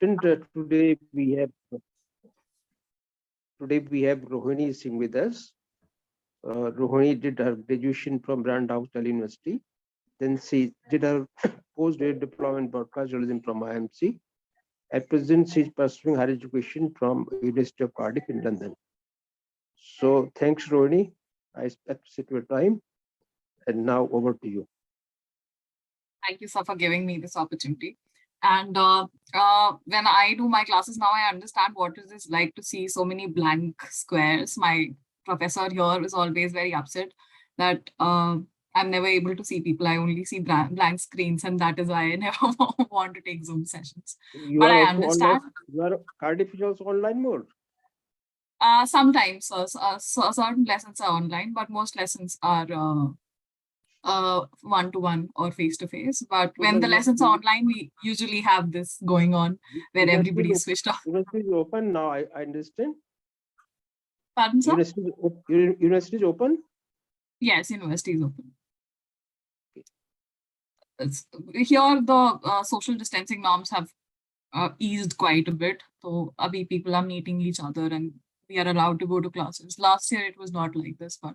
today we have Rohini Singh with us. Rohini did her graduation from Randolph University. Then she did her postgraduate diploma in broadcast journalism from IMC. At present, she is pursuing higher education from University of Cardiff in London. So thanks, Rohini. I appreciate your time. And now over to you. Thank you, sir, for giving me this opportunity. And when I do my classes now, I understand what it is like to see so many blank squares. My professor here is always very upset that I'm never able to see people. I only see blank screens, and that is why I never want to take Zoom sessions. But I understand. Cardiff is also online mode. Sometimes certain lessons are online, but most lessons are one-to-one or face-to-face. But when the lessons are online, we usually have this going on where everybody is switched off. University is open now, I understand. Pardon, sir? University is open? Yes, university is open. Here, the social distancing norms have eased quite a bit. So people are meeting each other and we are allowed to go to classes. Last year, it was not like this, but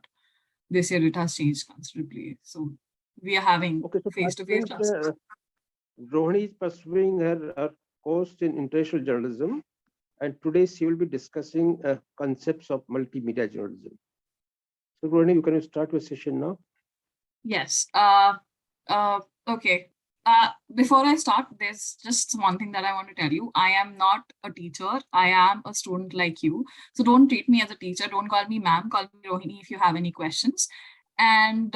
this year it has changed considerably. So we are having face-to-face classes. Rohini is pursuing her course in international journalism, and today she will be discussing concepts of multimedia journalism. So Rohini, you can start your session now. Yes. Okay. Before I start, there's just one thing that I want to tell you. I am not a teacher. I am a student like you. So don't treat me as a teacher. Don't call me ma'am. Call me Rohini if you have any questions. And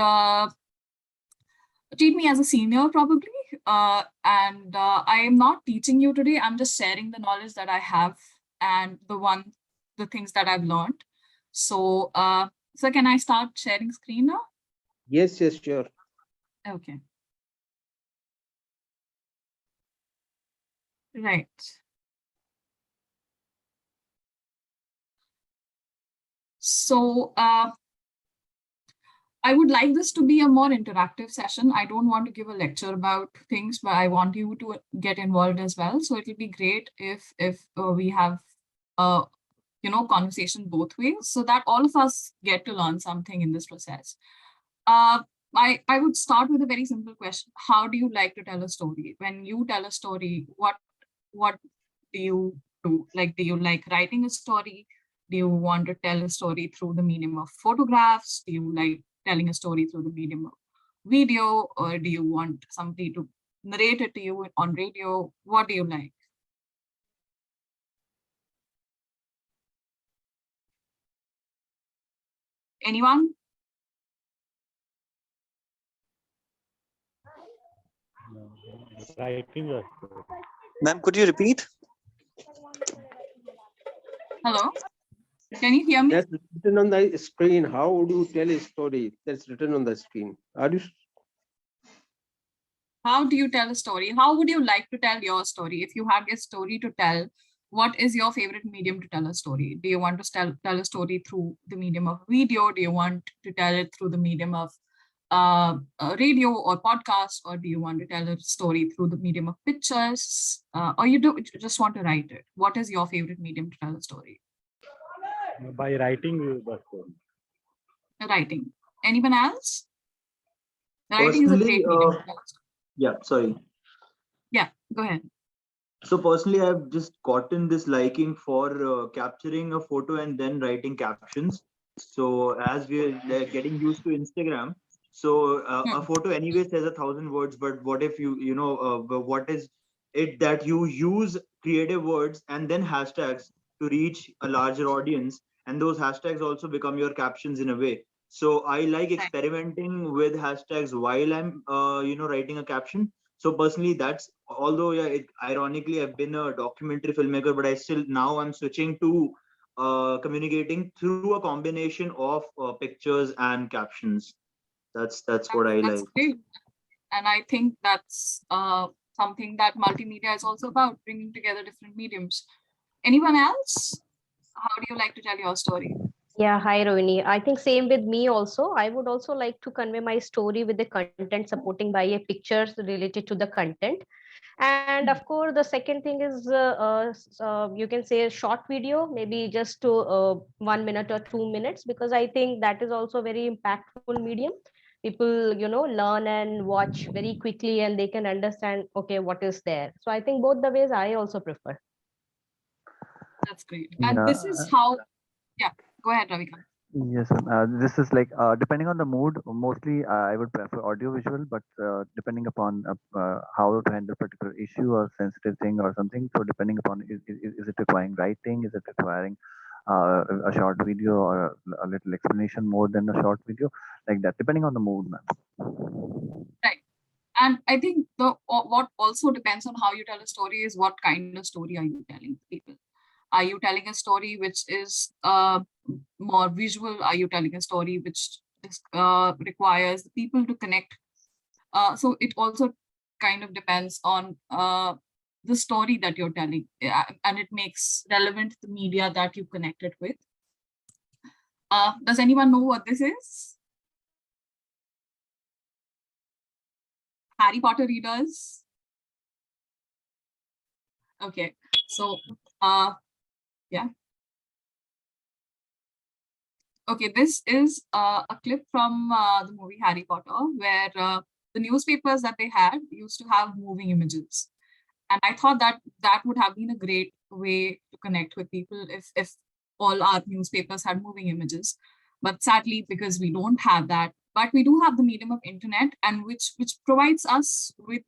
treat me as a senior probably. I am not teaching you today. I'm just sharing the knowledge that I have and the things that I've learned. So, so can I start sharing screen now? Yes, sure. Okay. Right. So I would like this to be a more interactive session. I don't want to give a lecture about things, but I want you to get involved as well. So it will be great if we have conversation both ways, so that all of us get to learn something in this process. I would start with a very simple question. How do you like to tell a story? When you tell a story, what do you do? Like, do you like writing a story? Do you want to tell a story through the medium of photographs? Do you like telling a story through the medium of video? Or do you want somebody to narrate it to you on radio? What do you like? Anyone? Writing. Ma'am, could you repeat? Hello? Can you hear me? That's written on the screen. How would you tell a story? That's written on the screen. How do you tell a story? How would you like to tell your story? If you had a story to tell, what is your favorite medium to tell a story? Do you want to tell a story through the medium of video? Do you want to tell it through the medium of radio or podcast? Or do you want to tell a story through the medium of pictures? Or you just want to write it? What is your favorite medium to tell a story? By writing. Writing. Anyone else? Writing is a great medium. Yeah, sorry. Yeah, go ahead. So personally, I've just gotten this liking for capturing a photo and then writing captions. So as we're getting used to Instagram, so a photo anyway says 1,000 words, but what if what is it that you use creative words and then hashtags to reach a larger audience, and those hashtags also become your captions in a way. So I like experimenting with hashtags while I'm writing a caption. So personally, that's, although ironically I've been a documentary filmmaker, but now I'm switching to communicating through a combination of pictures and captions. That's what I like. Great. And I think that's something that multimedia is also about, bringing together different mediums. Anyone else? How do you like to tell your story? Yeah, hi Rohini. I think same with me also. I would also like to convey my story with the content supporting by a pictures related to the content. And of course, the second thing is you can say a short video, maybe just to 1 minute or 2 minutes, because I think that is also very impactful medium. People, learn and watch very quickly and they can understand, okay, what is there. So I think both the ways I also prefer. That's great. And Yeah, this is how, yeah, go ahead, Ravika. yes, ma'am. This is like depending on the mood. Mostly, I would prefer audio visual, but depending upon how to handle particular issue or sensitive thing or something. So depending upon is it requiring writing, is it requiring a short video or a little explanation more than a short video, like that, depending on the mood, ma'am. Right. And I think what also depends on how you tell a story is what kind of story are you telling people. Are you telling a story which is more visual? Are you telling a story which is, requires the people to connect? So it also kind of depends on the story that you're telling, and it makes relevant the media that you connect it with. Does anyone know what this is? Harry Potter readers? Okay, so yeah. Okay, this is a clip from the movie Harry Potter, where the newspapers that they had used to have moving images. And I thought that that would have been a great way to connect with people if all our newspapers had moving images. But sadly, because we don't have that, but we do have the medium of internet, and which provides us with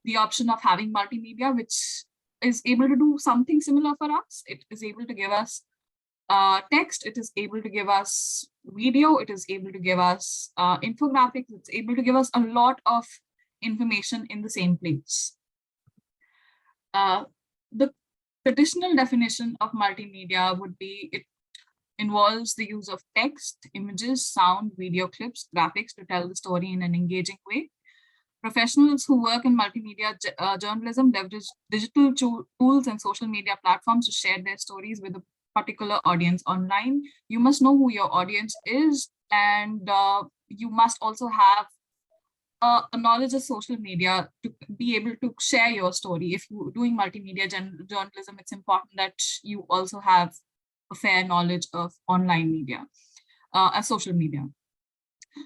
the option of having multimedia, which is able to do something similar for us. It is able to give us text, it is able to give us video, it is able to give us infographics, it's able to give us a lot of information in the same place. The traditional definition of multimedia would be it involves the use of text, images, sound, video clips, graphics to tell the story in an engaging way. Professionals who work in multimedia journalism leverage digital tools and social media platforms to share their stories with a particular audience online. You must know who your audience is, and you must also have a knowledge of social media to be able to share your story. If you're doing multimedia journalism, it's important that you also have a fair knowledge of online media, social media.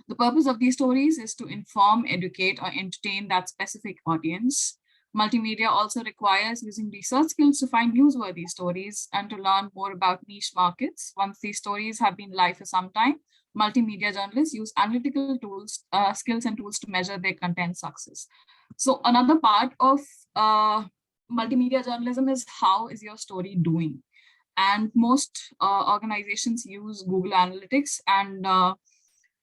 The purpose of these stories is to inform, educate, or entertain that specific audience. Multimedia also requires using research skills to find newsworthy stories and to learn more about niche markets. Once these stories have been live for some time, multimedia journalists use analytical tools, skills and tools to measure their content success. So another part of multimedia journalism is how is your story doing? And most organizations use Google Analytics, and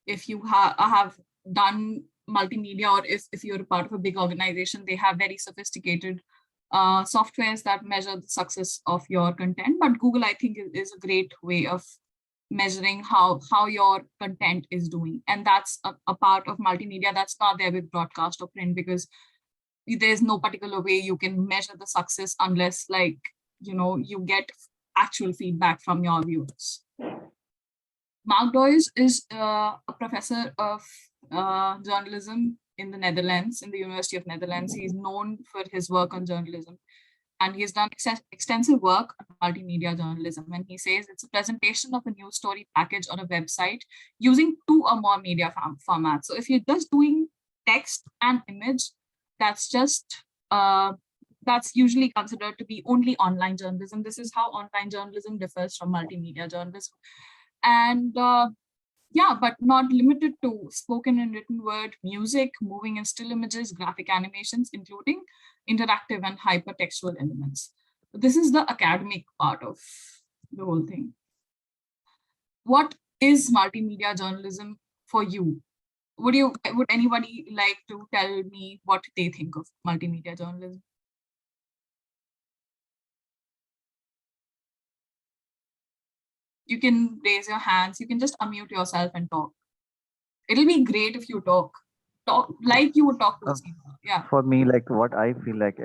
if you have done multimedia, or if you're a part of a big organization, they have very sophisticated softwares that measure the success of your content. But Google, I think, is a great way of measuring how your content is doing. And that's a part of multimedia that's not there with broadcast or print, because there's no particular way you can measure the success unless, like, you get actual feedback from your viewers. Mark Doyes is a professor of journalism in the Netherlands, in the University of Netherlands. He's known for his work on journalism, and he's done extensive work on multimedia journalism. And he says it's a presentation of a news story package on a website using 2 or more media formats. So if you're just doing text and image, that's usually considered to be only online journalism. This is how online journalism differs from multimedia journalism. And yeah, but not limited to spoken and written word, music, moving and still images, graphic animations, including interactive and hypertextual elements. This is the academic part of the whole thing. What is multimedia journalism for you? Would anybody like to tell me what they think of multimedia journalism? You can raise your hands. You can just unmute yourself and talk. It'll be great if you talk like you would talk to us. Yeah. For me, like what I feel like,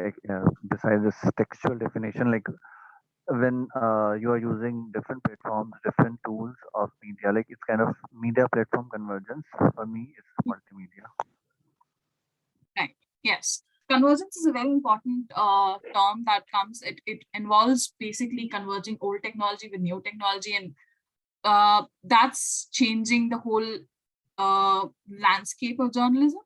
besides this textual definition, like when you are using different platforms, different tools of media, like it's kind of media platform convergence. For me, it's multimedia. Right. Yes. Convergence is a very important term that comes. It involves basically converging old technology with new technology, and that's changing the whole landscape of journalism.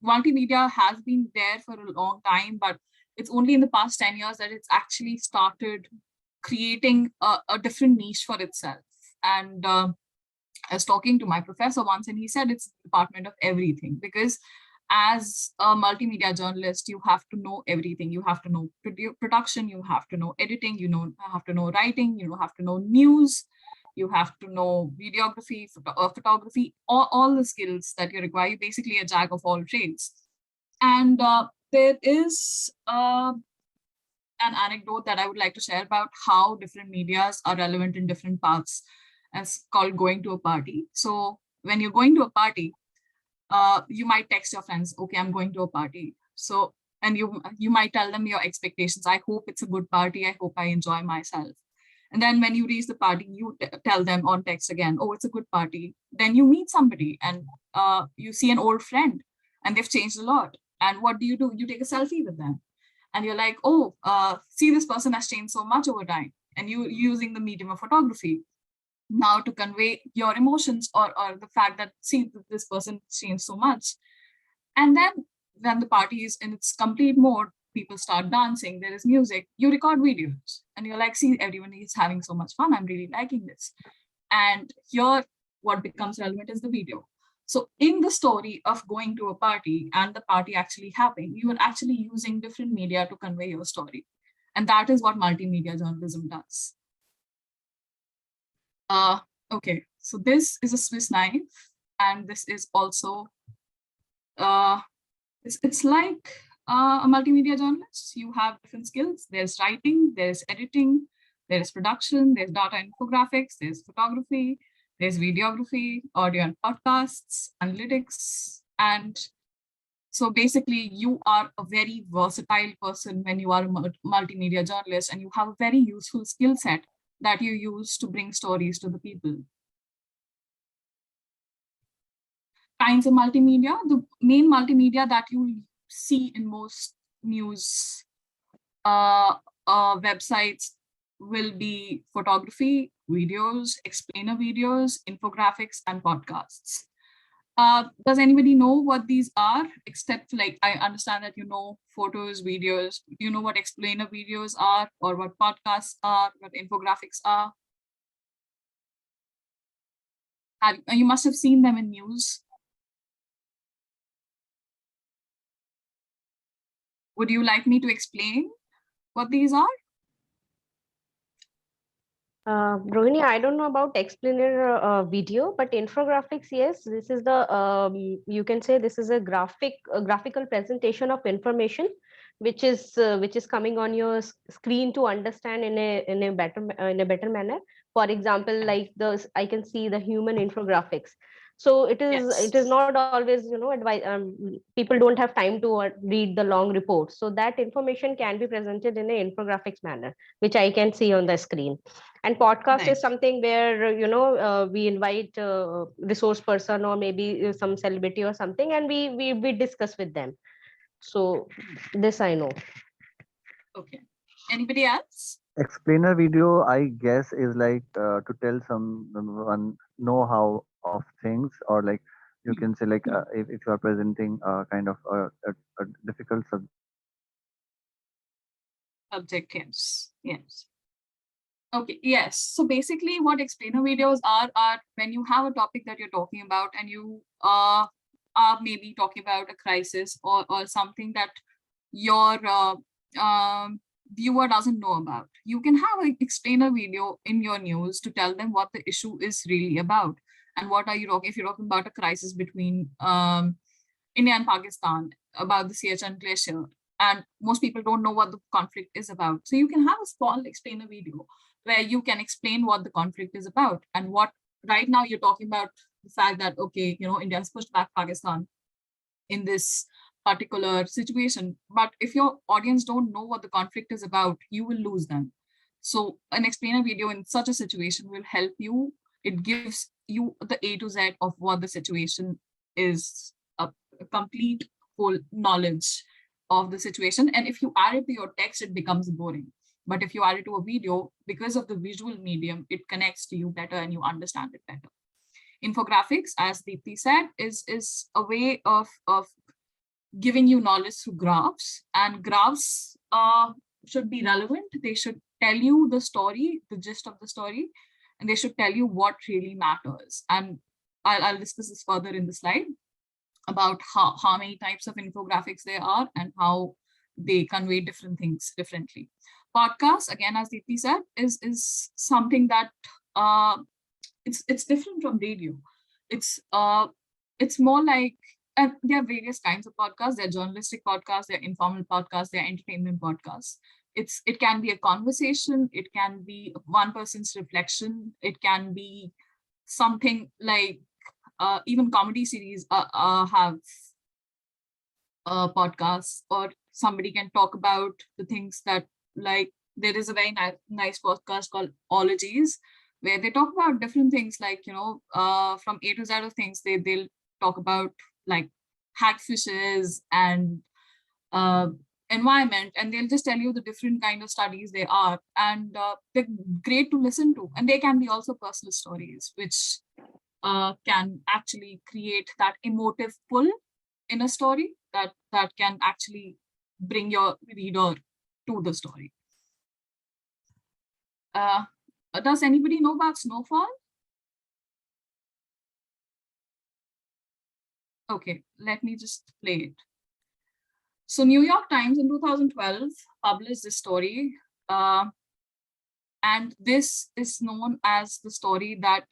Multimedia has been there for a long time, but it's only in the past 10 years that it's actually started creating a different niche for itself. And I was talking to my professor once, and he said it's the department of everything, because as a multimedia journalist, you have to know everything. You have to know production, you have to know editing, have to know writing, you have to know news, you have to know videography, photography, all the skills that you require. You're basically a jack of all trades. And there is an anecdote that I would like to share about how different medias are relevant in different paths, as called going to a party. So when you're going to a party, you might text your friends, okay, I'm going to a party. So, and you might tell them your expectations. I hope it's a good party. I hope I enjoy myself. And then when you reach the party, you tell them on text again, oh, it's a good party. Then you meet somebody and you see an old friend and they've changed a lot. And what do? You take a selfie with them. And you're like, oh, see, this person has changed so much over time. And you using the medium of photography now to convey your emotions, or the fact that, see, this person changed so much. And then when the party is in its complete mode, people start dancing, there is music, you record videos, and you're like, see, everyone is having so much fun, I'm really liking this. And here, what becomes relevant is the video. So in the story of going to a party and the party actually happening, you are actually using different media to convey your story. And that is what multimedia journalism does. Okay, so this is a Swiss knife, and this is also, it's like a multimedia journalist. You have different skills. There's writing, there's editing, there's production, there's data infographics, there's photography, there's videography, audio and podcasts, analytics. And so basically you are a very versatile person when you are a multimedia journalist, and you have a very useful skill set that you use to bring stories to the people. Kinds of multimedia, the main multimedia that you see in most news websites will be photography, videos, explainer videos, infographics, and podcasts. Does anybody know what these are? Except, like, I understand that you know photos, videos. Do you know what explainer videos are, or what podcasts are, what infographics are? You must have seen them in news. Would you like me to explain what these are? Rohini, I don't know about explainer video, but infographics, yes, this is the you can say this is a graphical presentation of information, which is coming on your screen to understand in a better manner. For example, like I can see the human infographics. So it is not always, people don't have time to read the long reports. So that information can be presented in a infographics manner, which I can see on the screen. And podcast is something where we invite a resource person, or maybe some celebrity or something, and we discuss with them. So this I know. Okay. Anybody else? Explainer video, I guess, is like to tell someone know-how of things, or like you can say, like if you are presenting kind of a difficult Subject, yes. Okay, yes. So basically what explainer videos are when you have a topic that you're talking about, and you are maybe talking about a crisis or something that your viewer doesn't know about. You can have an explainer video in your news to tell them what the issue is really about. And what are you talking, if you're talking about a crisis between India and Pakistan, about the Siachen Glacier, and most people don't know what the conflict is about. So you can have a small explainer video where you can explain what the conflict is about, and what right now you're talking about the fact that, okay, India has pushed back Pakistan in this particular situation. But if your audience don't know what the conflict is about, you will lose them. So an explainer video in such a situation will help you. It gives you the A to Z of what the situation is, a complete whole knowledge of the situation. And if you add it to your text, it becomes boring. But if you add it to a video, because of the visual medium, it connects to you better and you understand it better. Infographics, as Deepthi said, is a way of giving you knowledge through graphs, and graphs should be relevant. They should tell you the story, the gist of the story, and they should tell you what really matters. And I'll discuss this further in the slide about how many types of infographics there are and how they convey different things differently. Podcast, again, as Deepthi said, is something that it's different from radio. It's more like, and there are various kinds of podcasts. There are journalistic podcasts, there are informal podcasts, there are entertainment podcasts. It can be a conversation, it can be one person's reflection, it can be something like even comedy series have podcasts, or somebody can talk about the things that, like, there is a very nice podcast called Ologies, where they talk about different things, like, from A to Z of things. They'll talk about like hagfishes and environment, and they'll just tell you the different kind of studies they are, and they're great to listen to. And they can be also personal stories, which can actually create that emotive pull in a story that can actually bring your reader to the story. Does anybody know about snowfall? Okay, let me just play it. So New York Times in 2012 published this story, and this is known as the story that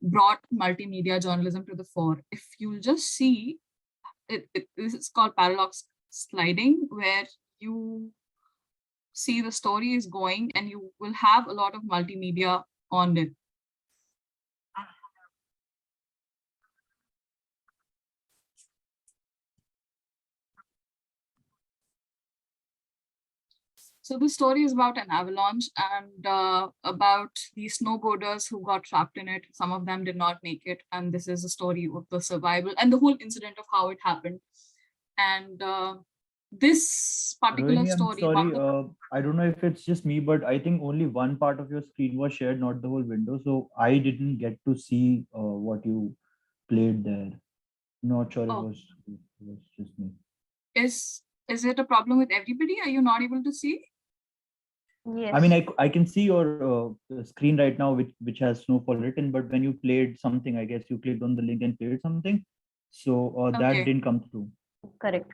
brought multimedia journalism to the fore. If you'll just see, this is called parallax sliding, where you see the story is going and you will have a lot of multimedia on it. So the story is about an avalanche and about these snowboarders who got trapped in it. Some of them did not make it. And this is a story of the survival and the whole incident of how it happened. And this particular Rohini, I'm story. sorry. I don't know if it's just me, but I think only one part of your screen was shared, not the whole window. So I didn't get to see what you played there. Not sure it was just me. Is it a problem with everybody? Are you not able to see? Yes. I mean, I can see your screen right now, which has snowfall written, but when you played something, I guess you clicked on the link and played something. So that Okay. didn't come through. Correct.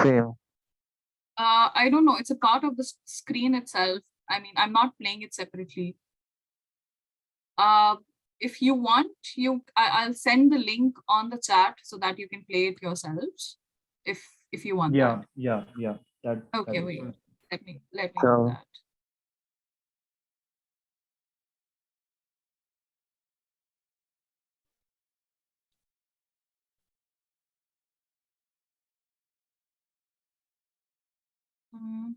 Same. I don't know. It's a part of the screen itself. I mean, I'm not playing it separately. If you want, I'll send the link on the chat so that you can play it yourselves. If you want that. Yeah. That. Okay, that wait. is- Let me do So- that. Mm.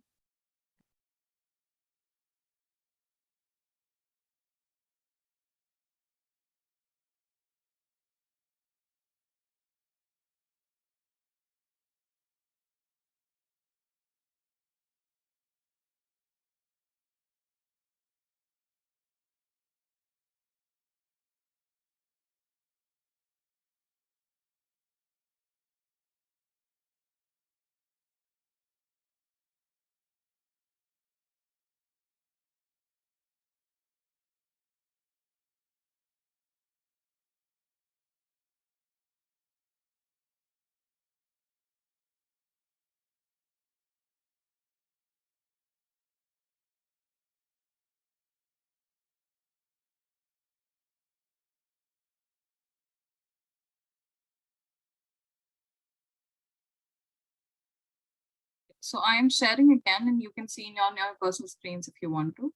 So I am sharing again, and you can see on your personal screens if you want to.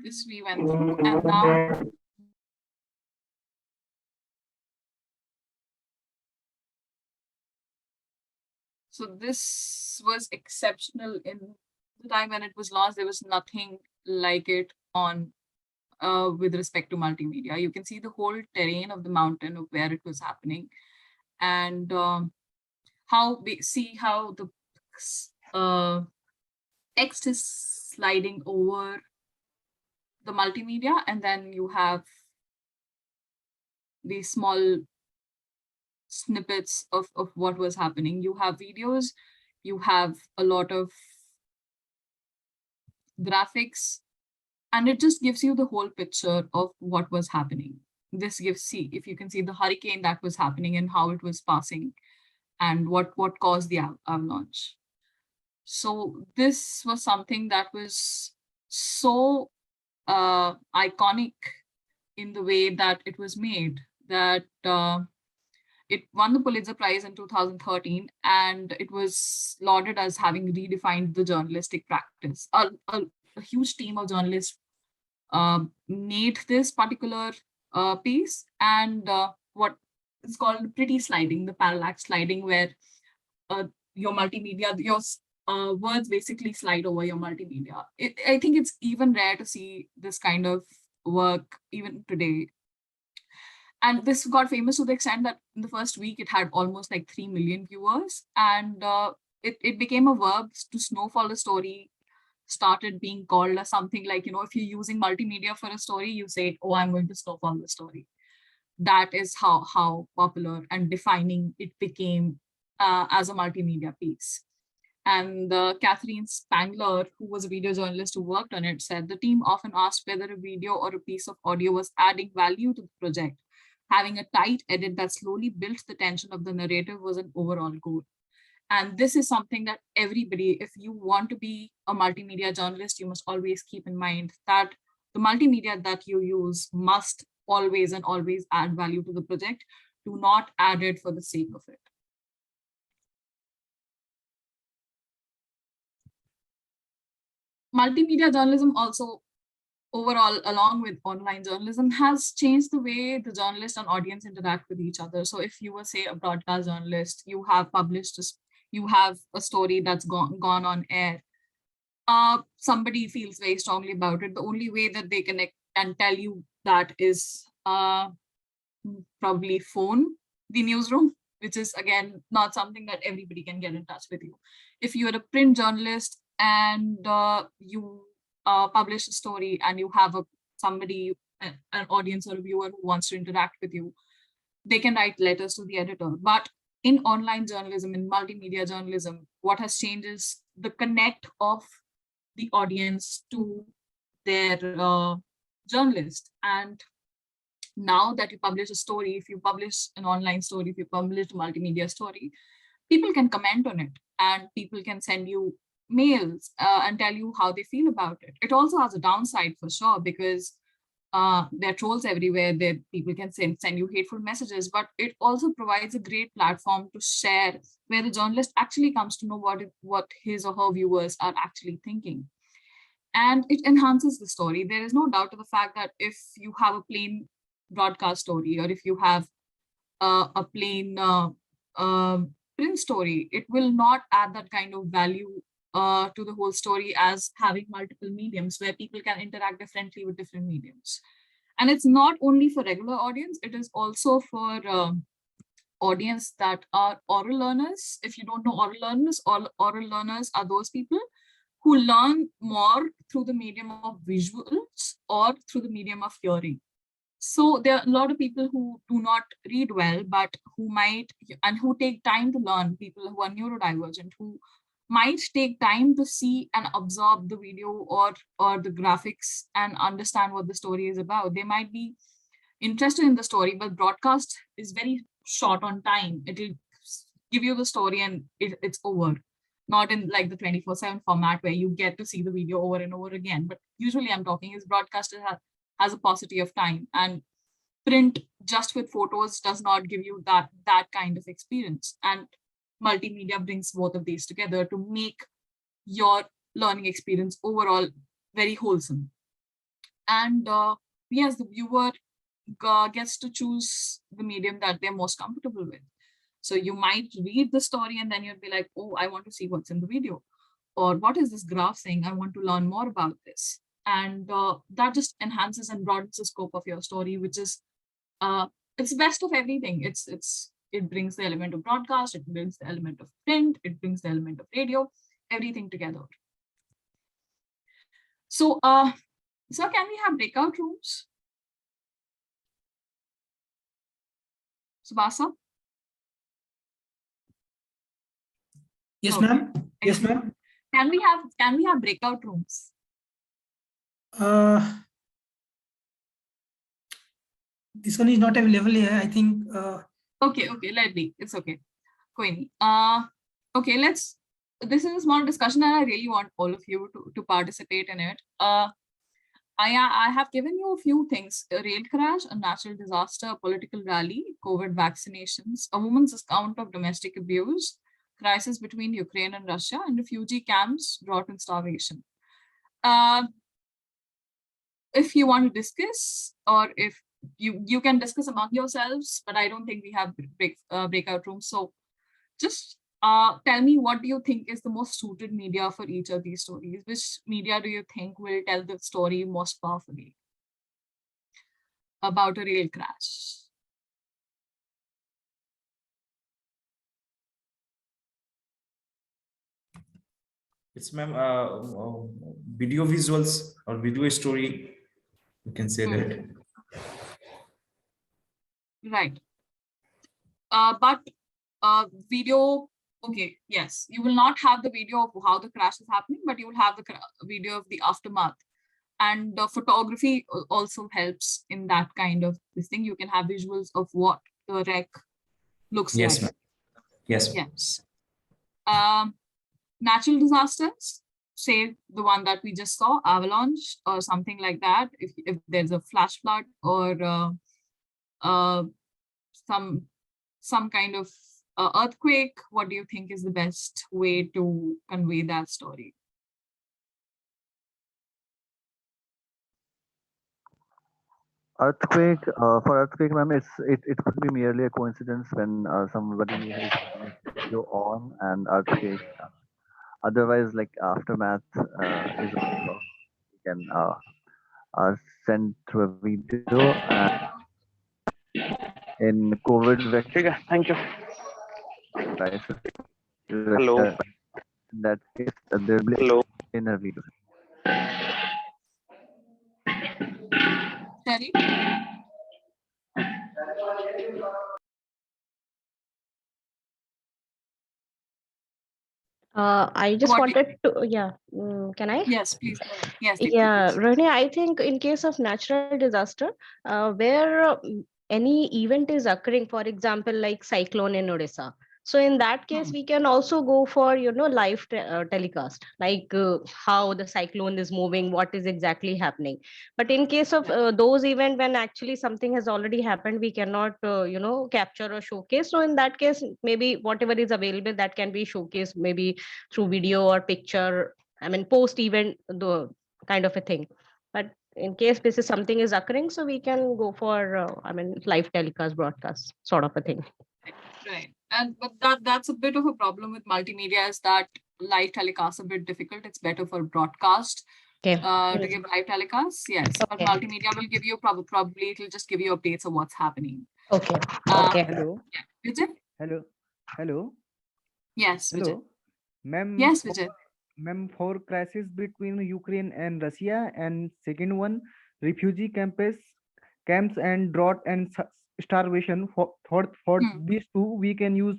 this we went through, and now so this was exceptional in the time when it was launched. There was nothing like it on with respect to multimedia. You can see the whole terrain of the mountain of where it was happening, and how we see how the text is sliding over the multimedia, and then you have these small snippets of what was happening. You have videos, you have a lot of graphics, and it just gives you the whole picture of what was happening. This gives, see, if you can see the hurricane that was happening and how it was passing and what caused the avalanche. So this was something that was so iconic in the way that it was made, that it won the Pulitzer Prize in 2013, and it was lauded as having redefined the journalistic practice. A huge team of journalists made this particular piece, and what is called pretty sliding, the parallax sliding, where your multimedia, your words basically slide over your multimedia. I think it's even rare to see this kind of work even today. And this got famous to the extent that in the first week it had almost like 3 million viewers, and it became a verb to snowfall a story. Started being called as something like, you know, if you're using multimedia for a story, you say, oh, I'm going to snowfall the story. That is how popular and defining it became as a multimedia piece. And Catherine Spangler, who was a video journalist who worked on it, said the team often asked whether a video or a piece of audio was adding value to the project. Having a tight edit that slowly built the tension of the narrative was an overall goal. And this is something that everybody, if you want to be a multimedia journalist, you must always keep in mind that the multimedia that you use must always and always add value to the project. Do not add it for the sake of it. Multimedia journalism also overall, along with online journalism, has changed the way the journalist and audience interact with each other. So if you were, say, a broadcast journalist, you have published, you have a story that's gone on air. Somebody feels very strongly about it. The only way that they connect and tell you that is probably phone the newsroom, which is again not something that everybody can get in touch with you. If you're a print journalist and you publish a story and you have somebody, an audience or a viewer who wants to interact with you, they can write letters to the editor. But in online journalism, in multimedia journalism, what has changed is the connect of the audience to their journalist. And now that you publish a story, if you publish an online story, if you publish a multimedia story, people can comment on it and people can send you mails and tell you how they feel about it. It also has a downside for sure, because there are trolls everywhere. There people can send you hateful messages, but it also provides a great platform to share, where the journalist actually comes to know what his or her viewers are actually thinking. And it enhances the story. There is no doubt of the fact that if you have a plain broadcast story, or if you have a plain print story, it will not add that kind of value to the whole story as having multiple mediums where people can interact differently with different mediums. And it's not only for regular audience, it is also for audience that are oral learners. If you don't know oral learners, oral learners are those people who learn more through the medium of visuals or through the medium of hearing. So there are a lot of people who do not read well, but who might, and who take time to learn, people who are neurodivergent, who might take time to see and absorb the video or the graphics and understand what the story is about. They might be interested in the story, but broadcast is very short on time. It'll give you the story and it's over. Not in like the 24/7 format where you get to see the video over and over again. But usually I'm talking is broadcast has a paucity of time, and print just with photos does not give you that kind of experience. And multimedia brings both of these together to make your learning experience overall very wholesome. And yes, the viewer gets to choose the medium that they're most comfortable with. So you might read the story and then you'll be like, oh, I want to see what's in the video. Or what is this graph saying? I want to learn more about this. And that just enhances and broadens the scope of your story, which is it's the best of everything. It brings the element of broadcast, it brings the element of print, it brings the element of radio, everything together. So sir, can we have breakout rooms? Subhasa? Yes, Okay. ma'am. Yes, ma'am. Can we have breakout rooms? This one is not available here. I think. Okay, let me. It's okay. Koi nahi. Okay, this is a small discussion and I really want all of you to participate in it. I have given you a few things: a rail crash, a natural disaster, a political rally, COVID vaccinations, a woman's account of domestic abuse, crisis between Ukraine and Russia, and refugee camps, drought and starvation. If you want to discuss, or if you can discuss among yourselves, but I don't think we have breakout rooms. So just tell me, what do you think is the most suited media for each of these stories? Which media do you think will tell the story most powerfully about a rail crash? It's ma'am, video visuals or video story, you can say that. Right. But video, okay, yes, you will not have the video of how the crash is happening, but you will have the video of the aftermath. And the photography also helps in that kind of this thing. You can have visuals of what the wreck looks Yes, like. ma'am. Yes. Yes. Natural disasters, say the one that we just saw, avalanche or something like that. If there's a flash flood or some kind of earthquake, what do you think is the best way to convey that story? Earthquake, for earthquake, ma'am, it could be merely a coincidence when somebody is having video on and earthquake. Otherwise, like aftermath is also you can send through a video. And in COVID vaccine, Thank you. crisis, Hello. in that case, there will be Hello. in a video. Terry? I just What wanted to, yeah, can I? Yes, please go ahead. Yes, Deepti, Yeah, please. Rohini, I think in case of natural disaster, where any event is occurring, for example, like cyclone in Odisha. So in that case, we can also go for, live telecast, like how the cyclone is moving, what is exactly happening. But in case of those event when actually something has already happened, we cannot, capture or showcase. So in that case, maybe whatever is available that can be showcased, maybe through video or picture. I mean, post event, the kind of a thing. But in case this is something is occurring, so we can go for live telecast broadcast sort of a thing. Right. And but that's a bit of a problem with multimedia, is that live telecast a bit difficult. It's better for broadcast Okay. to give live telecasts. Yes, but Okay. multimedia will give you probably it'll just give you updates of what's happening. Okay. Okay. Hello. Yeah. Vijay? Hello. Hello. Yes, Vijay. Hello. Ma'am. Yes, Vijay. Ma'am, for crisis between Ukraine and Russia, and second one, refugee camps and drought and starvation. For these two, we can use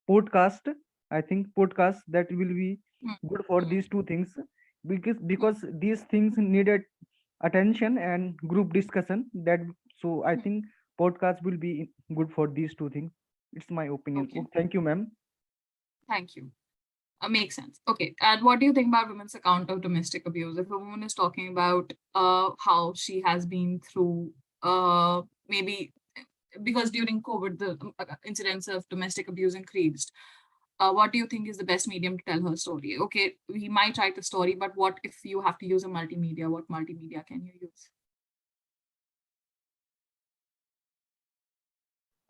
podcast. I think podcast that will be good for these two things, because these things needed attention and group discussion. So I think podcast will be good for these two things. It's my opinion. Okay. Oh, thank you, ma'am. Thank you. Makes sense. Okay. And what do you think about women's account of domestic abuse? If a woman is talking about how she has been through maybe because during COVID the incidence of domestic abuse increased. What do you think is the best medium to tell her story? Okay, we might write the story, but what if you have to use a multimedia? What multimedia can you use?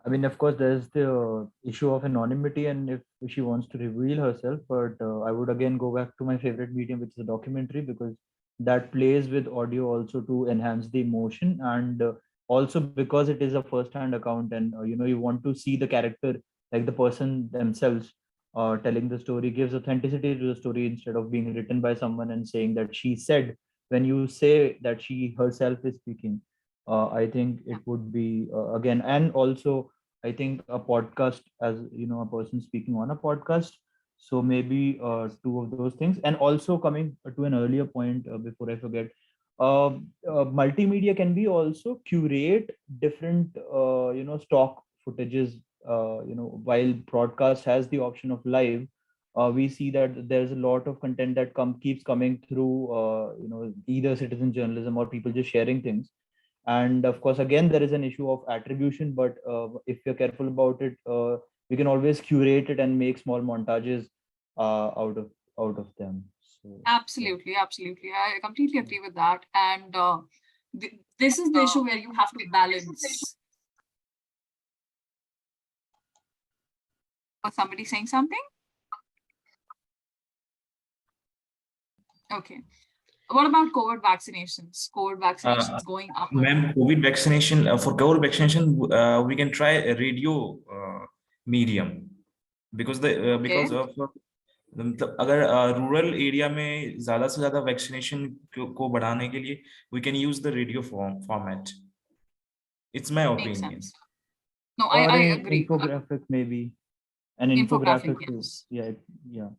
I mean, of course, there's the issue of anonymity, and if she wants to reveal herself, but I would again go back to my favorite medium, which is a documentary, because that plays with audio also to enhance the emotion, and also because it is a first-hand account, and you want to see the character, like the person themselves, telling the story gives authenticity to the story instead of being written by someone and saying that she said. When you say that she herself is speaking, I think it would be again, and also I think a podcast, as a person speaking on a podcast. So maybe two of those things, and also coming to an earlier point before I forget, multimedia can be also curate different stock footages. While broadcast has the option of live, we see that there's a lot of content that keeps coming through either citizen journalism or people just sharing things. And of course, again, there is an issue of attribution, but if you're careful about it, we can always curate it and make small montages out of them. So yeah. Absolutely, absolutely. I completely agree with that. And this is the issue where you have to balance. Was somebody saying something? Okay. What about COVID vaccinations? COVID vaccinations going up. Ma'am, COVID vaccination, for COVID vaccination, we can try a radio medium, because because of मतलब अगर rural area में ज्यादा से ज्यादा vaccination को बढ़ाने के लिए we can use the radio format. It's my Makes opinion. sense. No, Or I an agree. infographic, maybe an Infographic, infographic too. yes. Yeah.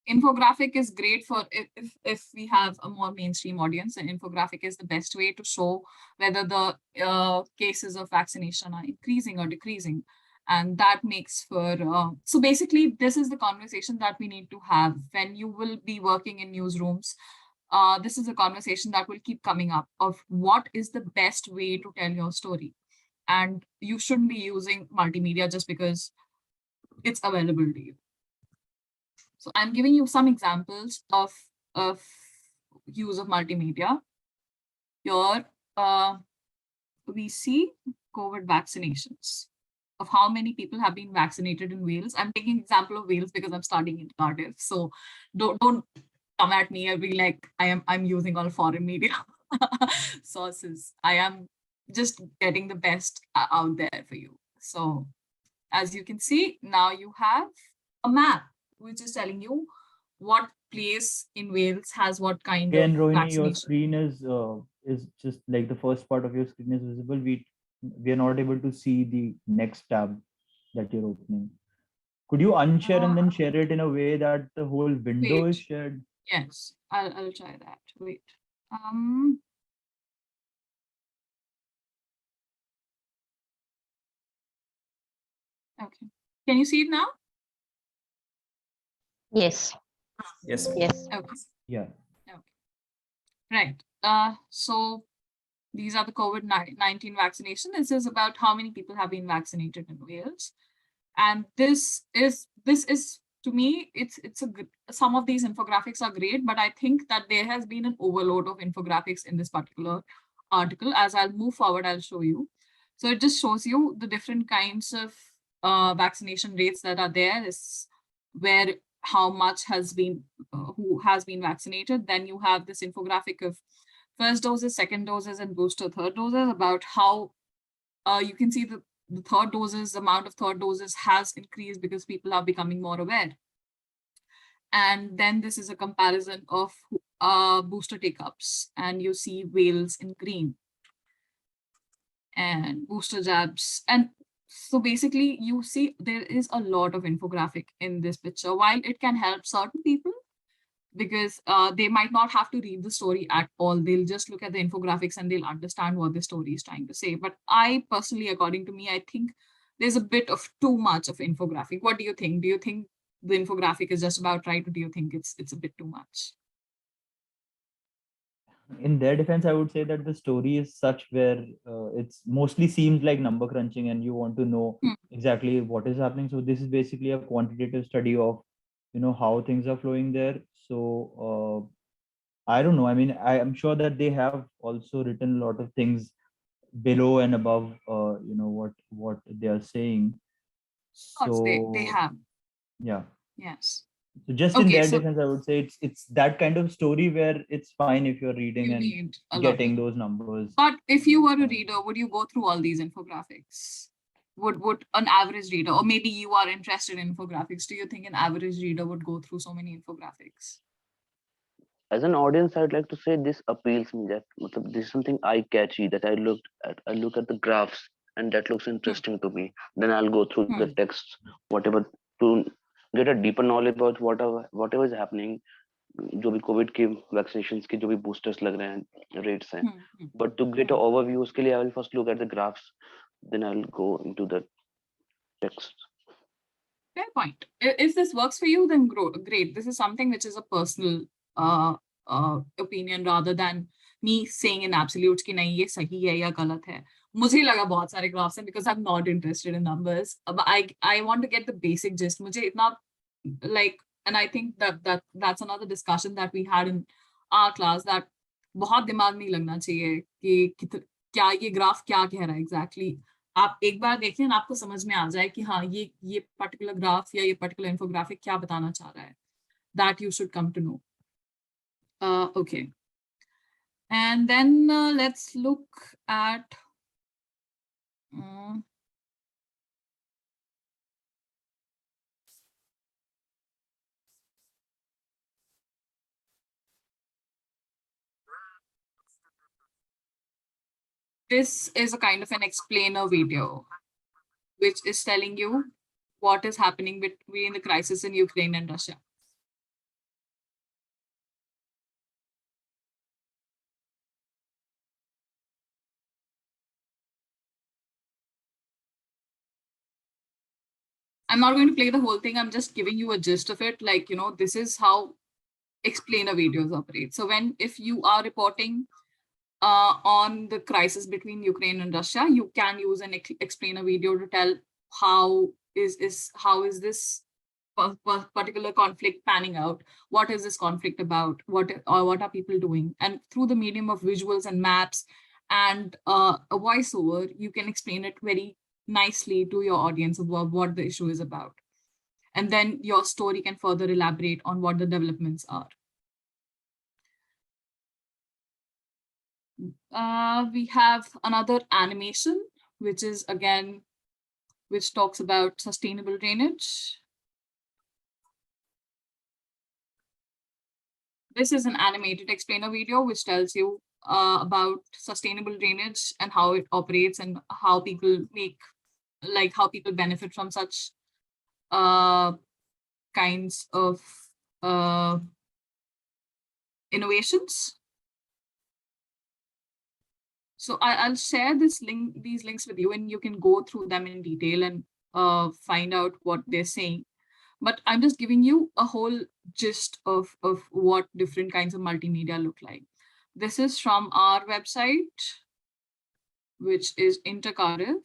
Infographic is great for if we have a more mainstream audience, and infographic is the best way to show whether the cases of vaccination are increasing or decreasing. And that makes for so basically this is the conversation that we need to have when you will be working in newsrooms. This is a conversation that will keep coming up of what is the best way to tell your story. And you shouldn't be using multimedia just because it's available to you. So I'm giving you some examples of use of multimedia. Here we see COVID vaccinations, of how many people have been vaccinated in Wales. I'm taking example of Wales because I'm studying in Cardiff. So don't come at me and be like I'm using all foreign media sources. I am just getting the best out there for you. So as you can see, now you have a map which is telling you what place in Wales has what kind Again, of Rohini, your vaccination. screen is just like the first part of your screen is visible. We are not able to see the next tab that you're opening. Could you unshare and then share it in a way that the whole window is Wait. shared? Yes, I'll try that. Wait. Okay. Can you see it now? Yes. Yes. Yes. Okay. Yeah. Okay. Right. So these are the COVID-19 vaccination. This is about how many people have been vaccinated in Wales. And this is to me, it's a good, some of these infographics are great, but I think that there has been an overload of infographics in this particular article. As I'll move forward, I'll show you. So it just shows you the different kinds of vaccination rates that are there, is where how much has been who has been vaccinated. Then you have this infographic of first doses, second doses, and booster third doses, about how you can see the third doses, the amount of third doses has increased because people are becoming more aware. And then this is a comparison of booster take-ups, and you see Wales in green and booster jabs. And so basically you see there is a lot of infographic in this picture. While it can help certain people, because they might not have to read the story at all. They'll just look at the infographics and they'll understand what the story is trying to say. But I personally, according to me, I think there's a bit of too much of infographic. What do you think? Do you think the infographic is just about right, or do you think it's a bit too much? In their defense, I would say that the story is such where it's mostly seems like number crunching and you want to know exactly what is happening. So this is basically a quantitative study of how things are flowing there. So I don't know. I mean, I am sure that they have also written a lot of things below and above what they are saying. Of course, they So have. yeah. Yes. So just in Okay, their so defense, I would say it's that kind of story where it's fine if you're reading you and need a lot. getting those numbers. But if you were a reader, would you go through all these infographics? Would an average reader, or maybe you are interested in infographics, do you think an average reader would go through so many infographics? As an audience, I'd like to say this appeals me that this is something eye catchy that I look at the graphs and that looks interesting to me. Then I'll go through the text, whatever, to get a deeper knowledge about whatever is happening. जो भी Covid के vaccinations के जो भी boosters लग रहे हैं rates हैं but to get a overview उसके लिए I will first look at the graphs then I will go into the text. Fair point. If this works for you, then great. This is something which is a personal opinion rather than me saying in absolutes कि नहीं ये सही है या गलत है. मुझे लगा बहुत सारे graphs हैं because I'm not interested in numbers. But I want to get the basic gist. मुझे इतना like, and I think that's another discussion that we had in our class, that बहुत दिमाग नहीं लगना चाहिए कि क्या ये ग्राफ क्या कह रहा है exactly. आप एक बार देखिए ना आपको समझ में आ जाए कि हाँ ये पर्टिकुलर ग्राफ या ये पर्टिकुलर इन्फोग्राफिक क्या बताना चाह रहा है. That you should come to know. Okay. And then let's look at this is a kind of an explainer video, which is telling you what is happening between the crisis in Ukraine and Russia. I'm not going to play the whole thing. I'm just giving you a gist of it. Like, this is how explainer videos operate. So if you are reporting on the crisis between Ukraine and Russia, you can use an explainer video to tell how is this particular conflict panning out? What is this conflict about? What are people doing? And through the medium of visuals and maps and a voiceover, you can explain it very nicely to your audience about what the issue is about. And then your story can further elaborate on what the developments are. We have another animation, which talks about sustainable drainage. This is an animated explainer video, which tells you about sustainable drainage and how it operates and how people benefit from such kinds of innovations. So I'll share these links with you, and you can go through them in detail and find out what they're saying. But I'm just giving you a whole gist of what different kinds of multimedia look like. This is from our website, which is Intercardiff.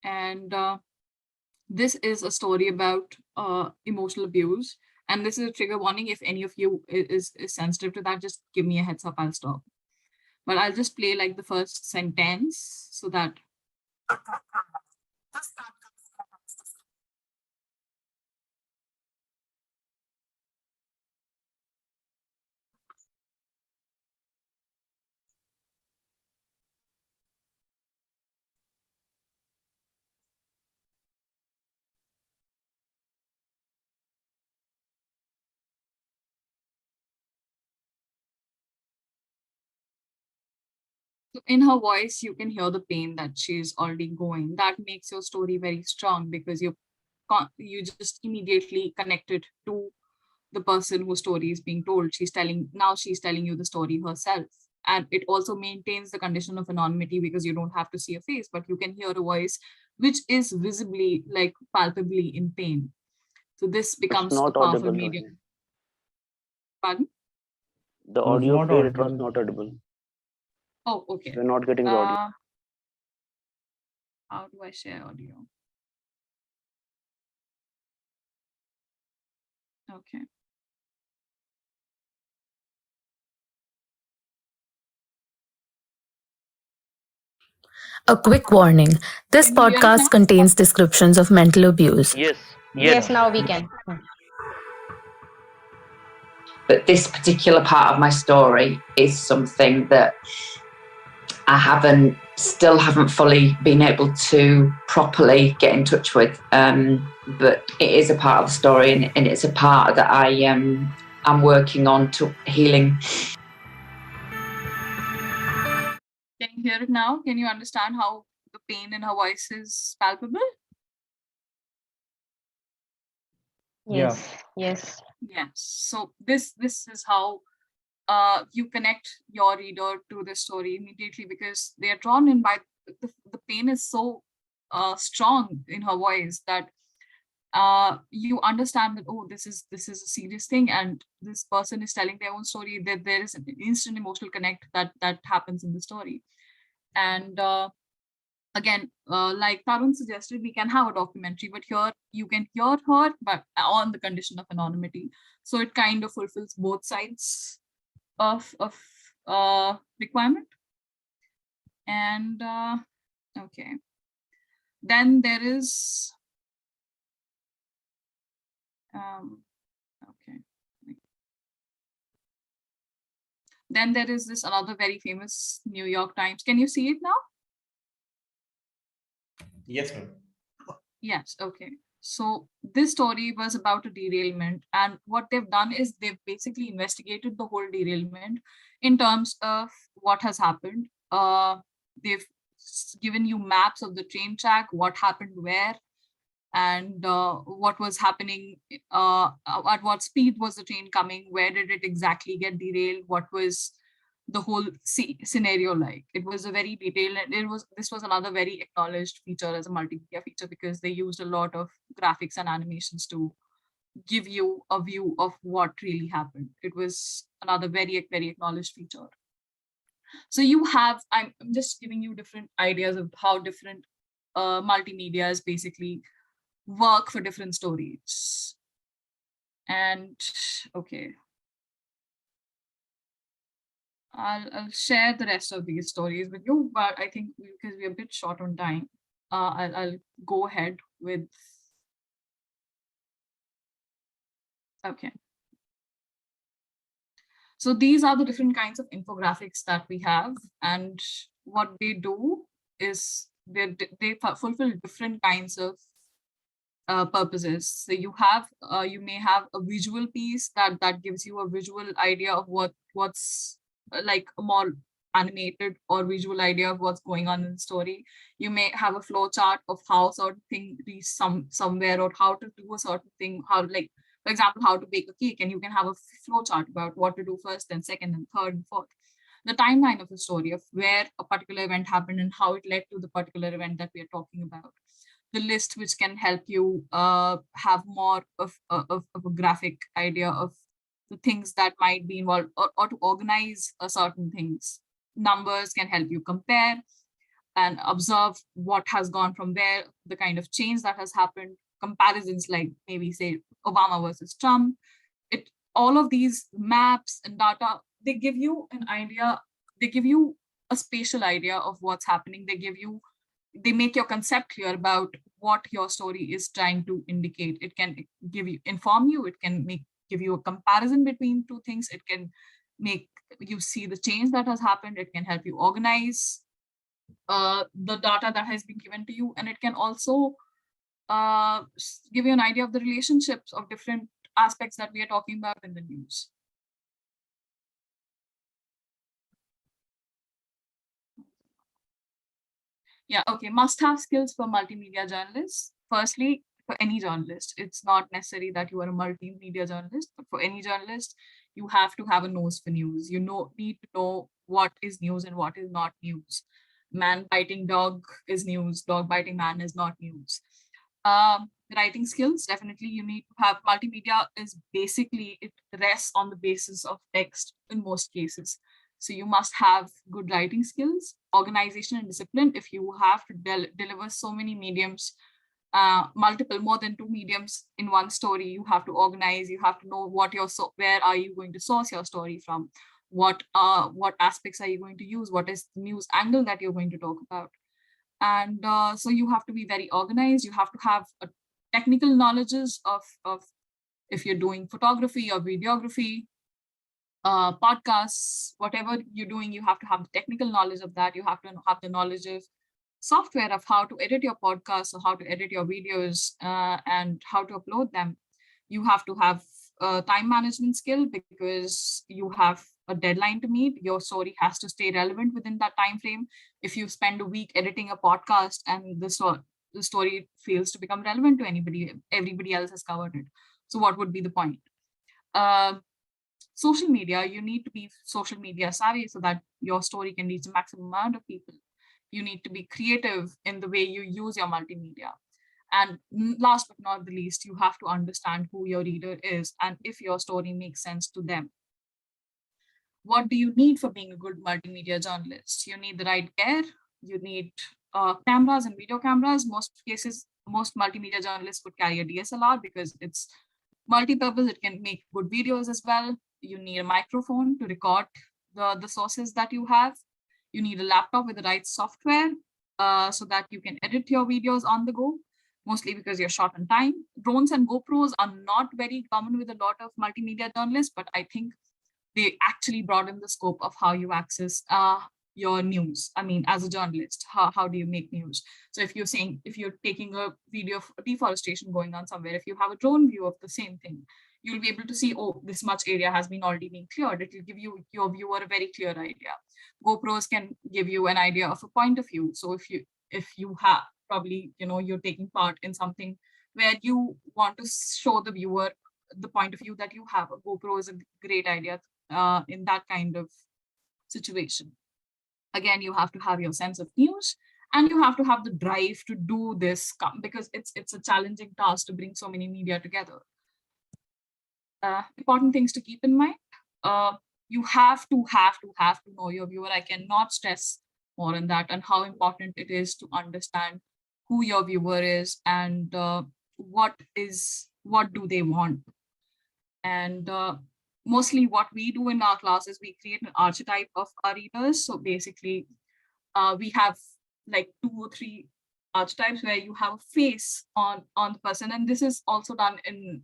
And this is a story about emotional abuse. And this is a trigger warning. If any of you is sensitive to that, just give me a heads up, I'll stop. But I'll just play like the first sentence so that. So in her voice, you can hear the pain that she's already going. That makes your story very strong because you just immediately connected to the person whose story is being told. She's telling you the story herself. And it also maintains the condition of anonymity because you don't have to see a face, but you can hear a voice which is visibly, like palpably in pain. So this becomes a powerful medium. Pardon? The audio played, it was not audible. Oh, okay. We're not getting the audio. How do I share audio? Okay. A quick warning: this Can you hear me podcast now? contains descriptions of mental abuse. Yes. Yes, now we can. But this particular part of my story is something that I still haven't fully been able to properly get in touch with. But it is a part of the story, and it's a part that I'm working on to healing. Can you hear it now? Can you understand how the pain in her voice is palpable? Yes, yes. Yes. So this is how you connect your reader to the story immediately, because they are drawn in by the pain is so strong in her voice that you understand that, oh, this is a serious thing, and this person is telling their own story, that there is an instant emotional connect that happens in the story. And again, like Tarun suggested, we can have a documentary, but here you can hear her, but on the condition of anonymity. So it kind of fulfills both sides of requirement. And okay, then there is okay, then there is this another very famous New York Times. Can you see it now? Yes, ma'am. Yes, okay. So this story was about a derailment, and what they've done is they've basically investigated the whole derailment in terms of what has happened. They've given you maps of the train track, what happened where, and what was happening, at what speed was the train coming, where did it exactly get derailed, what was the whole scenario like. It was a very detailed, and this was another very acknowledged feature as a multimedia feature, because they used a lot of graphics and animations to give you a view of what really happened. It was another very acknowledged feature. So you have, I'm just giving you different ideas of how different multimedias basically work for different stories. And okay, I'll share the rest of these stories with you, but I think because we're a bit short on time, I'll go ahead with. Okay. So these are the different kinds of infographics that we have, and what they do is they fulfill different kinds of purposes. So you may have a visual piece that gives you a visual idea of what's like a more animated or visual idea of what's going on in the story. You may have a flow chart of how certain thing reach somewhere, or how to do a certain thing, how, like, for example, how to bake a cake, and you can have a flow chart about what to do first, then second, and third, and fourth. The timeline of the story of where a particular event happened and how it led to the particular event that we are talking about. The list, which can help you have more of a graphic idea of the things that might be involved, or to organize certain things. Numbers can help you compare and observe what has gone from there, the kind of change that has happened, comparisons like maybe say Obama versus Trump. All of these maps and data, they give you an idea, they give you a spatial idea of what's happening. They make your concept clear about what your story is trying to indicate. It can inform you, it can give you a comparison between two things, it can make you see the change that has happened, it can help you organize the data that has been given to you, and it can also give you an idea of the relationships of different aspects that we are talking about in the news. Yeah, okay. Must-have skills for multimedia journalists. Firstly, for any journalist, it's not necessary that you are a multimedia journalist, but for any journalist, you have to have a nose for news. You need to know what is news and what is not news. Man biting dog is news, dog biting man is not news. Writing skills, definitely you need to have. Multimedia is basically, it rests on the basis of text in most cases. So you must have good writing skills, organization and discipline. If you have to deliver so many mediums, more than 2 mediums in one story, you have to organize, you have to know where are you going to source your story from, what aspects are you going to use, what is the news angle that you're going to talk about. And so you have to be very organized. You have to have a technical knowledges of if you're doing photography or videography, podcasts, whatever you're doing, you have to have the technical knowledge of that. You have to have the knowledge of software of how to edit your podcasts or how to edit your videos and how to upload them. You have to have a time management skill because you have a deadline to meet. Your story has to stay relevant within that time frame. If you spend a week editing a podcast and the story fails to become relevant to anybody, everybody else has covered it. So what would be the point? Social media, you need to be social media savvy so that your story can reach the maximum amount of people. You need to be creative in the way you use your multimedia. And last but not the least, you have to understand who your reader is and if your story makes sense to them. What do you need for being a good multimedia journalist? You need the right gear. You need cameras and video cameras. Most cases, most multimedia journalists would carry a DSLR because it's multi-purpose. It can make good videos as well. You need a microphone to record the sources that you have. You need a laptop with the right software so that you can edit your videos on the go, mostly because you're short on time. Drones and GoPros are not very common with a lot of multimedia journalists, but I think they actually broaden the scope of how you access your news. I mean, as a journalist, how do you make news? So if you're taking a video of deforestation going on somewhere, if you have a drone view of the same thing, you'll be able to see, oh, this much area has been already been cleared. It will give you your viewer a very clear idea. GoPros can give you an idea of a point of view. So if you have probably, you're taking part in something where you want to show the viewer the point of view that you have, a GoPro is a great idea in that kind of situation. Again, you have to have your sense of news and you have to have the drive to do this because it's a challenging task to bring so many media together. Important things to keep in mind. You have to know your viewer. I cannot stress more on that and how important it is to understand who your viewer is and what do they want. And mostly what we do in our classes, we create an archetype of our readers. So basically, we have like 2 or 3 archetypes where you have a face on the person. And this is also done in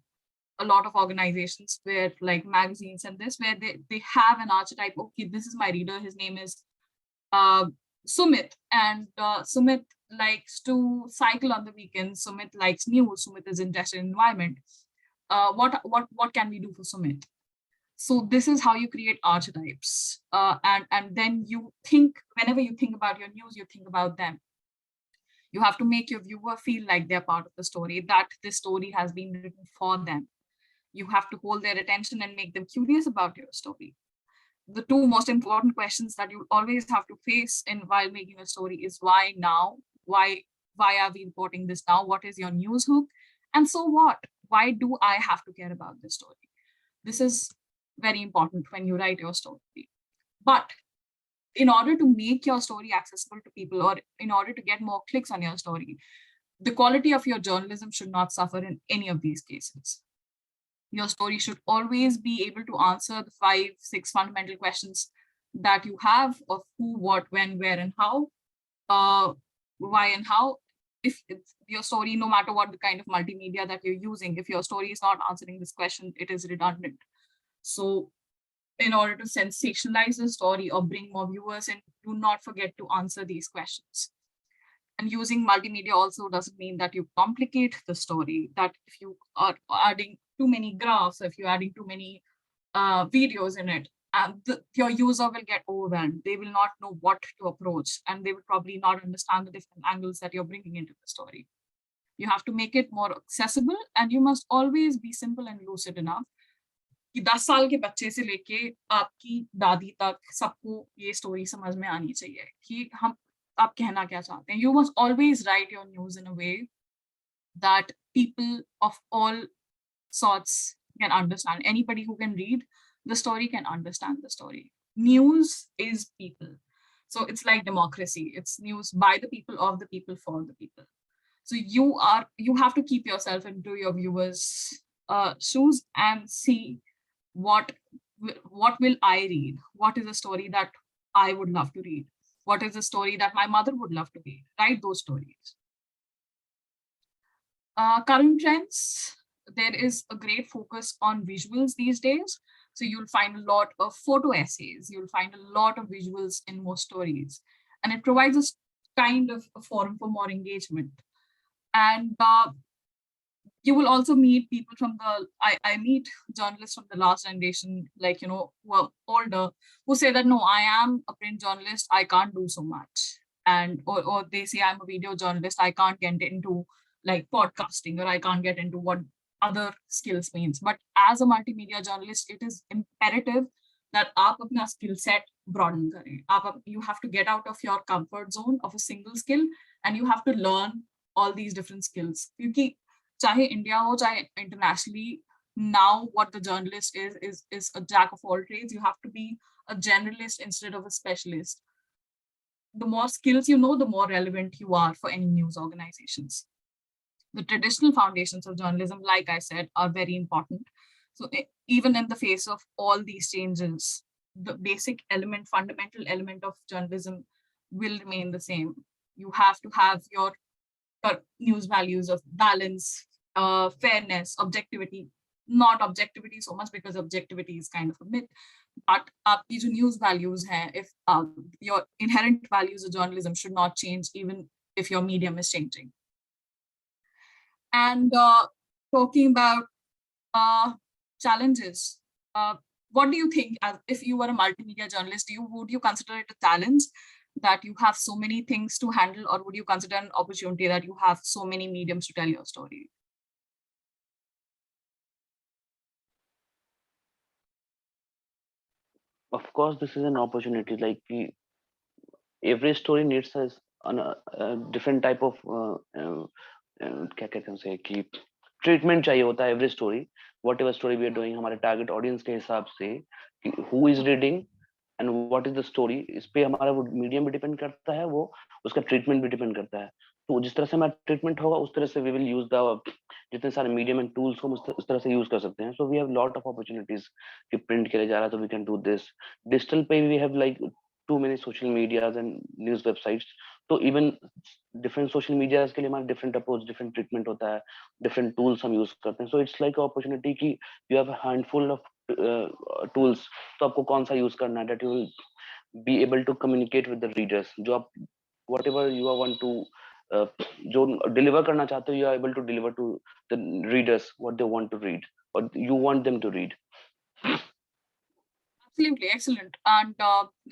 a lot of organizations where like magazines and this, where they have an archetype. Okay, this is my reader. His name is Sumit. And Sumit likes to cycle on the weekends. Sumit likes news. Sumit is interested in environment. What can we do for Sumit? So this is how you create archetypes. And then you think, whenever you think about your news, you think about them. You have to make your viewer feel like they're part of the story, that this story has been written for them. You have to hold their attention and make them curious about your story. The 2 most important questions that you always have to face while making a story is why now? Why are we reporting this now? What is your news hook? And so what? Why do I have to care about this story? This is very important when you write your story. But in order to make your story accessible to people, or in order to get more clicks on your story, the quality of your journalism should not suffer in any of these cases. Your story should always be able to answer the 5-6 fundamental questions that you have of who, what, when, where, and how, why and how. If it's your story, no matter what the kind of multimedia that you're using, if your story is not answering this question, it is redundant. So in order to sensationalize the story or bring more viewers in, do not forget to answer these questions. And using multimedia also doesn't mean that you complicate the story, that if you are adding too many graphs, if you're adding too many videos in it, your user will get overwhelmed. They will not know what to approach, and they will probably not understand the different angles that you're bringing into the story. You have to make it more accessible, and you must always be simple and lucid enough कि 10 साल के बच्चे से लेके आपकी दादी तक सबको ये स्टोरी समझ में आनी चाहिए कि आप कहना क्या चाहते हैं. You must always write your news in a way that people of all sorts can understand. Anybody who can read the story can understand the story. News is people. So it's like democracy. It's news by the people, of the people, for the people. So you have to keep yourself into your viewers' shoes and see what will I read? What is a story that I would love to read? What is a story that my mother would love to read? Write those stories. Current trends, there is a great focus on visuals these days. So you'll find a lot of photo essays, you'll find a lot of visuals in most stories, and it provides us kind of a forum for more engagement. And you will also meet people from the, I meet journalists from the last generation, like, you know, who are older, who say that, no, I am a print journalist, I can't do so much. And, or they say, I'm a video journalist, I can't get into like podcasting, or I can't get into what other skills means. But as a multimedia journalist, it is imperative that आप अपना skill set broaden करें. You have to get out of your comfort zone of a single skill, and you have to learn all these different skills. क्योंकि चाहे India हो, चाहे internationally, now what the journalist is a jack of all trades. You have to be a generalist instead of a specialist. The more skills you know, the more relevant you are for any news organizations. The traditional foundations of journalism, like I said, are very important. So even in the face of all these changes, the basic element, fundamental element of journalism will remain the same. You have to have your news values of balance, fairness, objectivity. Not objectivity so much, because objectivity is kind of a myth, but आपकी जो news values हैं, if your inherent values of journalism should not change even if your medium is changing. And talking about challenges, what do you think, if you were a multimedia journalist, would you consider it a challenge that you have so many things to handle, or would you consider an opportunity that you have so many mediums to tell your story? Of course, this is an opportunity. Like every story needs a different type of क्या कहते हैं उसे कि treatment चाहिए होता है every story whatever story we are doing हमारे target audience के हिसाब से कि who is reading and what is the story, इस पे हमारा वो मीडियम भी डिपेंड करता है, वो उसका ट्रीटमेंट भी डिपेंड करता है. तो जिस तरह से हमारा ट्रीटमेंट होगा उस तरह से वी विल यूज द जितने सारे मीडियम एंड टूल्स को उस तरह से यूज कर सकते हैं. So we have lot of opportunities कि प्रिंट के लिए जा रहा है तो we can do this. Digital पे we have like too many social medias and news websites. तो even different social medias के लिए हमारा different approach, different treatment होता है, different tools हम use करते हैं. So it's like an opportunity कि you have a handful of tools. तो आपको कौन सा use करना है, that you will be able to communicate with the readers. जो आप whatever you want to जो deliver करना चाहते हो, you are able to deliver to the readers what they want to read or you want them to read. Absolutely, excellent. And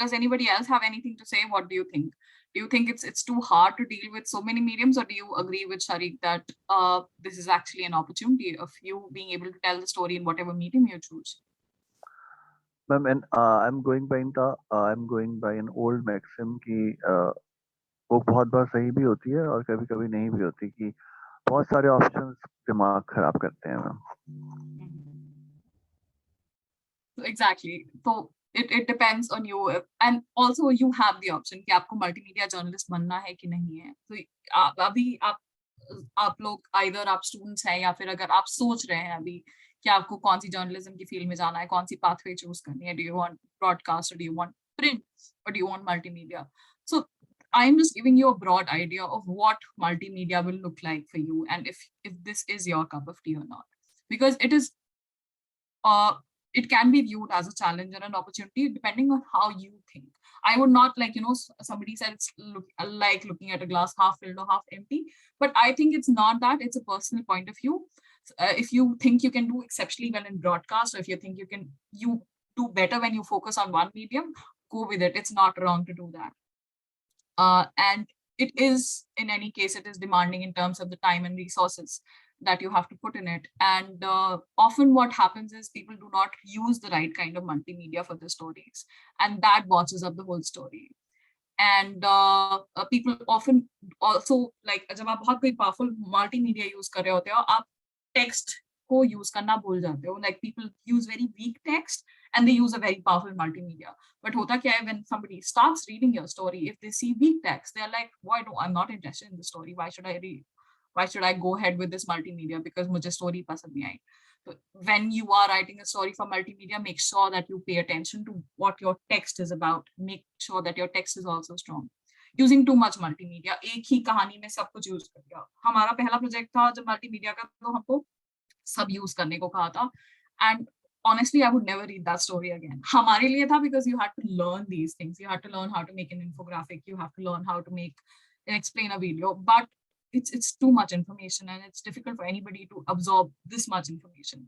does anybody else have anything to say? What do you think? Do you think it's too hard to deal with so many mediums, or do you agree with Sharik that this is actually an opportunity of you being able to tell the story in whatever medium you choose? Ma'am, and I'm going by an old maxim कि वो बहुत बार सही भी होती है और कभी कभी नहीं भी होती, कि बहुत सारे ऑप्शंस दिमाग खराब करते हैं ma'am. Exactly. So it depends on you, and also you have the option कि आपको multimedia journalist बनना है कि नहीं है. तो अभी आप लोग either आप students हैं, या फिर अगर आप सोच रहे हैं अभी कि आपको कौन सी journalism की field में जाना है, कौन सी pathway choose करनी है, do you want broadcast or do you want print or do you want multimedia? So I'm just giving you a broad idea of what multimedia will look like for you, and if this is your cup of tea or not, because it is it can be viewed as a challenge and an opportunity depending on how you think. I would not, like, somebody said it's like looking at a glass half filled or half empty, but I think it's not that. It's a personal point of view. If you think you can do exceptionally well in broadcast, or if you think you do better when you focus on one medium, go with it. It's not wrong to do that. And it is, in any case, it is demanding in terms of the time and resources that you have to put in it. And often what happens is people do not use the right kind of multimedia for the stories, and that botches up the whole story. And people often also, like, जब आप बहुत कोई powerful multimedia use कर रहे होते हो, आप text को use करना भूल जाते हो. Like, people use very weak text and they use a very powerful multimedia. But होता क्या है, when somebody starts reading your story, if they see weak text, they're like, why no, I'm not interested in the story. Why should I read? Why should I go ahead with this multimedia? Because मुझे story पसंद नहीं आई. when you are writing a story for multimedia, make sure that you pay attention to what your text is about. Make sure that your text is also strong. Using too much multimedia, एक ही कहानी में सब कुछ use कर दिया. हमारा पहला project था जब मल्टीमीडिया का, तो हमको सब यूज करने को कहा था. And honestly, I would never read that story again. हमारे लिए था because you had to learn these things. You had to learn how to make an infographic. You have to learn how to make and explain a video. But it's too much information, and it's difficult for anybody to absorb this much information.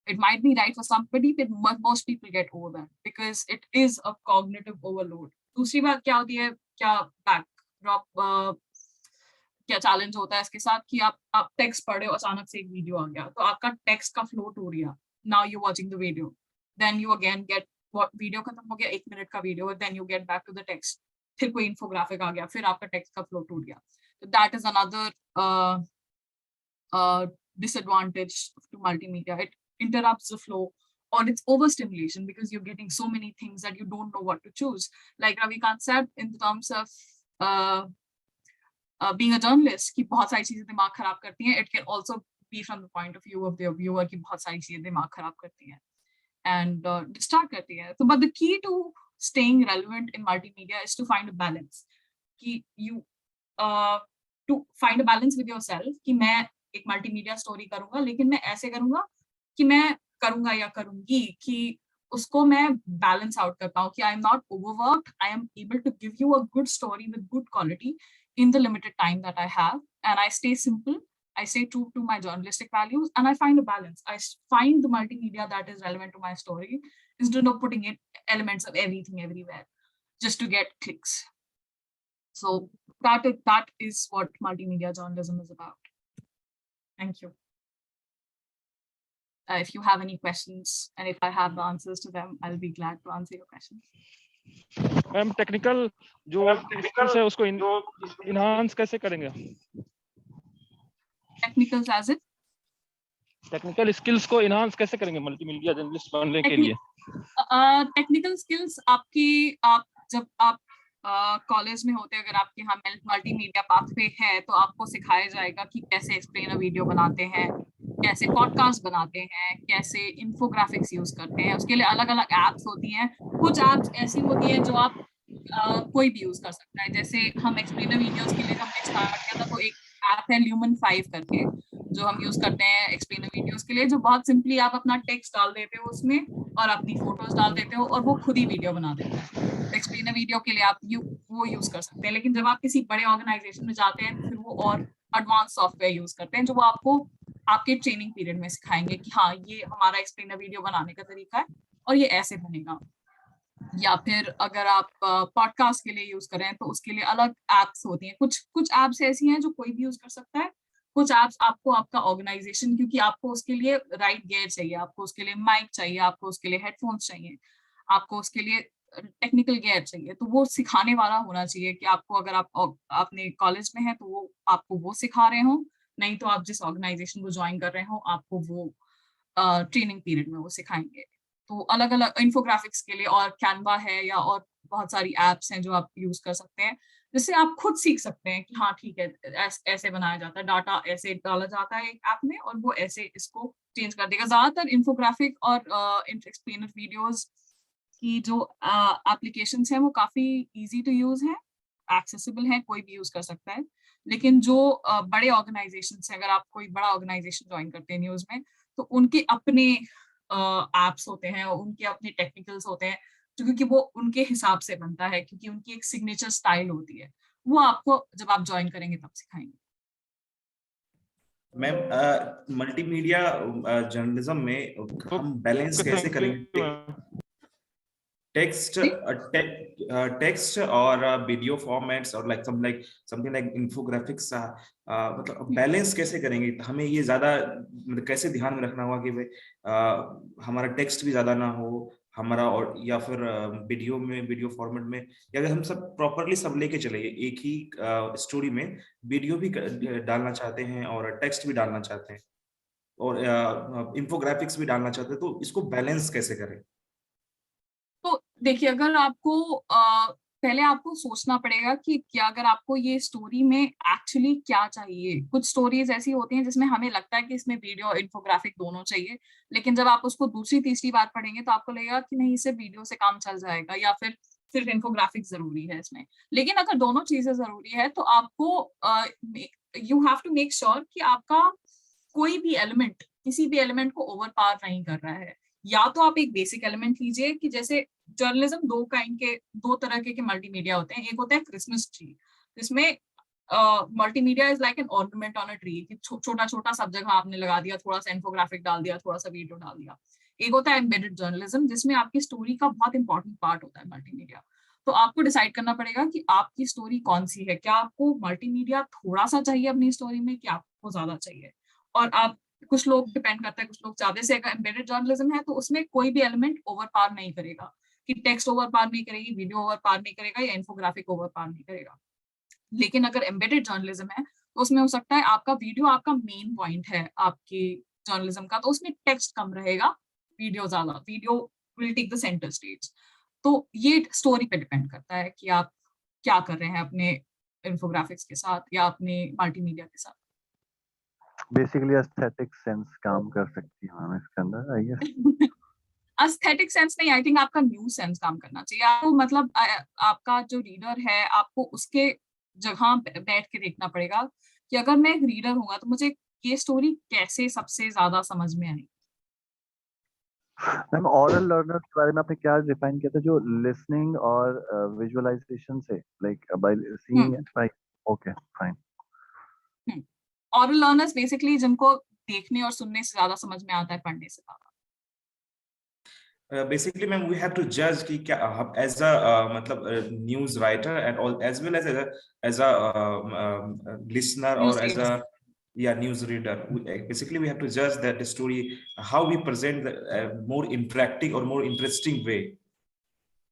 It might be right for somebody, but most people get overwhelmed because it is a cognitive overload. दूसरी बात क्या होती है, क्या backdrop क्या challenge होता है इसके साथ कि आप टेक्स्ट पढ़े हो, अचानक से एक वीडियो आ गया, तो आपका टेक्स्ट का फ्लो टूट गया. Now you're watching the video, then you again get what video खत्म हो गया, 1 मिनट का video, then you get back to the text, फिर कोई infographic आ गया, फिर आपका टेक्स्ट का फ्लो टूट गया. So that is another disadvantage to multimedia. It interrupts the flow, or it's overstimulation because you're getting so many things that you don't know what to choose. Like Ravikant said, in terms of being a journalist, कि बहुत सारी चीजें दिमाग खराब करती हैं. It can also be from the point of view of the viewer कि बहुत सारी चीजें दिमाग खराब करती हैं and distract करती हैं. So, but the key to staying relevant in multimedia is to find a balance. कि you to find a balance with yourself कि मैं एक multimedia story करूँगा, लेकिन मैं ऐसे करूँगा कि मैं करूँगा या करूँगी कि उसको मैं balance out कर पाऊँ कि I am not overworked. I am able to give you a good story with good quality in the limited time that I have, and I stay simple. I stay true to my journalistic values, and I find a balance. I find the multimedia that is relevant to my story instead of putting in elements of everything everywhere just to get clicks. So that is what multimedia journalism is about. Thank you. If you have any questions, and if I have the answers to them, I'll be glad to answer your questions. Ma'am technical जो skills है उसको enhance कैसे करेंगे? Technicals as it? Technical skills को enhance कैसे करेंगे multimedia journalist बनने के लिए? टेक्निकल स्किल्स आप जब आप कॉलेज में होते हैं, अगर आपके यहाँ मल्टीमीडिया पाथवे है, तो आपको सिखाया जाएगा कि कैसे एक्सप्लेन अ वीडियो बनाते हैं, कैसे पॉडकास्ट बनाते हैं, कैसे इन्फोग्राफिक्स यूज करते हैं. उसके लिए अलग अलग एप्स होती हैं. कुछ एप्स ऐसी होती हैं जो आप कोई भी यूज कर सकता है. जैसे हम एक्सप्लेनर वीडियोस के लिए हमने स्टार्ट किया था, तो एक ऐप है ल्यूमन 5 करके, जो हम यूज करते हैं एक्सप्लेनर वीडियोस के लिए, जो बहुत सिंपली आप अपना टेक्स्ट डाल देते हो उसमें और अपनी फोटोज डाल देते हो और वो खुद ही वीडियो बना देता है. एक्सप्लेनर वीडियो के लिए आप वो यूज कर सकते हैं. लेकिन जब आप किसी बड़े ऑर्गेनाइजेशन में जाते हैं, फिर वो और एडवांस सॉफ्टवेयर यूज करते हैं, जो वो आपको आपके ट्रेनिंग पीरियड में सिखाएंगे कि हाँ, ये हमारा एक्सप्लेनर वीडियो बनाने का तरीका है और ये ऐसे बनेगा. या फिर अगर आप पॉडकास्ट के लिए यूज करें, तो उसके लिए अलग एप्स होती हैं. कुछ एप्स ऐसी हैं जो कोई भी यूज कर सकता है. कुछ एप्स आपको आपका ऑर्गेनाइजेशन, क्योंकि आपको उसके लिए राइट गियर चाहिए, आपको उसके लिए माइक चाहिए, आपको उसके लिए हेडफोन्स चाहिए, आपको उसके लिए टेक्निकल गियर चाहिए, तो वो सिखाने वाला होना चाहिए कि आपको, अगर आप अपने कॉलेज में है तो वो आपको वो सिखा रहे हो, नहीं तो आप जिस ऑर्गेनाइजेशन को ज्वाइन कर रहे हो आपको वो ट्रेनिंग पीरियड में वो सिखाएंगे. तो अलग अलग इन्फोग्राफिक्स के लिए और कैनवा है, या और बहुत सारी एप्स हैं जो आप यूज कर सकते हैं, जिससे आप खुद सीख सकते हैं कि हाँ ठीक है, ऐसे बनाया जाता है, डाटा ऐसे डाला जाता है एक ऐप में और वो ऐसे इसको चेंज कर देगा. ज्यादातर इन्फोग्राफिक और एक्सप्लेनर वीडियोस की जो एप्लीकेशंस हैं वो काफी इजी टू यूज है, एक्सेसिबल है, कोई भी यूज कर सकता है. लेकिन जो बड़े ऑर्गेनाइजेशंस हैं, अगर आप कोई बड़ा ऑर्गेनाइजेशन ज्वाइन करते हैं न्यूज में, तो उनके अपने एप्स होते हैं, उनके अपने टेक्निकल्स होते हैं, क्योंकि वो उनके हिसाब से बनता है, क्योंकि उनकी एक सिग्नेचर स्टाइल होती है. वो आपको जब आप ज्वाइन करेंगे तब सिखाएंगे. मैम मल्टीमीडिया जर्नलिज्म में हम बैलेंस कैसे करेंगे टेक्स्ट और वीडियो फॉर्मेट्स और समथिंग लाइक इन्फोग्राफिक्स, मतलब बैलेंस कैसे करेंगे? हमें ये ज्यादा मतलब कैसे ध्यान में रखना होगा कि भाई हमारा टेक्स्ट भी ज्यादा ना हो हमारा, और या फिर वीडियो फॉर्मेट में, या अगर हम सब प्रॉपरली सब लेके चले, एक ही स्टोरी में वीडियो भी डालना चाहते हैं और टेक्स्ट भी डालना चाहते हैं और इन्फोग्राफिक्स भी डालना चाहते हैं, तो इसको बैलेंस कैसे करें? तो देखिए, अगर आपको पहले आपको सोचना पड़ेगा कि क्या, अगर आपको ये स्टोरी में एक्चुअली क्या चाहिए। कुछ स्टोरीज ऐसी होती हैं जिसमें हमें लगता है कि इसमें वीडियो इन्फोग्राफिक दोनों चाहिए, लेकिन जब आप उसको दूसरी तीसरी बार पढ़ेंगे तो आपको लगेगा कि नहीं, इससे वीडियो से काम चल जाएगा, या फिर सिर्फ इन्फोग्राफिक जरूरी है इसमें। लेकिन अगर दोनों चीजें जरूरी है तो आपको you have to make sure कि आपका कोई भी एलिमेंट किसी भी एलिमेंट को ओवर पावर नहीं कर रहा है। या तो आप एक बेसिक एलिमेंट लीजिए, कि जैसे जर्नलिज्म दो तरह के मल्टीमीडिया होते हैं। एक होता है क्रिसमस ट्री, जिसमें multimedia is like an ornament on a tree, कि छोटा छोटा सब जगह आपने लगा दिया, थोड़ा सा इन्फोग्राफिक डाल दिया, थोड़ा सा वीडियो डाल दिया। एक होता है एम्बेडेड जर्नलिज्म, जिसमें आपकी स्टोरी का बहुत इंपॉर्टेंट पार्ट होता है मल्टीमीडिया। तो आपको डिसाइड करना पड़ेगा कि आपकी स्टोरी कौन सी है। क्या आपको मल्टीमीडिया थोड़ा सा चाहिए अपनी स्टोरी में, क्या आपको ज्यादा चाहिए। और आप, कुछ लोग डिपेंड करता है, कुछ लोग ज्यादा से, अगर एम्बेडेड जर्नलिज्म है तो उसमें कोई भी एलिमेंट ओवर पावर नहीं करेगा, कि टेक्स्ट ओवर पावर नहीं करेगी, वीडियो ओवर पावर नहीं करेगा, या इन्फोग्राफिक ओवर पावर नहीं करेगा। लेकिन अगर एम्बेडेड जर्नलिज्म है तो उसमें हो सकता है आपका वीडियो आपका मेन पॉइंट है आपकी जर्नलिज्म का, तो उसमें टेक्स्ट कम रहेगा, वीडियो ज्यादा, video will take the centre stage. तो ये स्टोरी पे डिपेंड करता है कि आप क्या कर रहे हैं अपने इन्फोग्राफिक्स के साथ या अपने मल्टीमीडिया के साथ। बेसिकली एस्थेटिक सेंस काम कर सकती है मैम इसके अंदर, आई गेस। एस्थेटिक सेंस नहीं, आई थिंक आपका न्यूज सेंस काम करना चाहिए आपको। मतलब आपका जो रीडर है, आपको उसके जगह बैठ के देखना पड़ेगा कि अगर मैं एक रीडर हूँ तो मुझे ये स्टोरी कैसे सबसे ज्यादा समझ में आई। मैम ऑरल लर्नर के बारे में आपने क्या डिफाइन किया था, जो लिसनिंग और विजुअलाइजेशन से, like by seeing, right? Okay, fine. Aural learners basically जिनको देखने और सुनने से ज्यादा समझ में आता है पढ़ने से ज्यादा। Basically, ma'am, we have to judge कि क्या as a मतलब news writer and all, as well as a listener or News as reader. a news reader. Basically, we have to judge that the story, how we present the more interacting or more interesting way.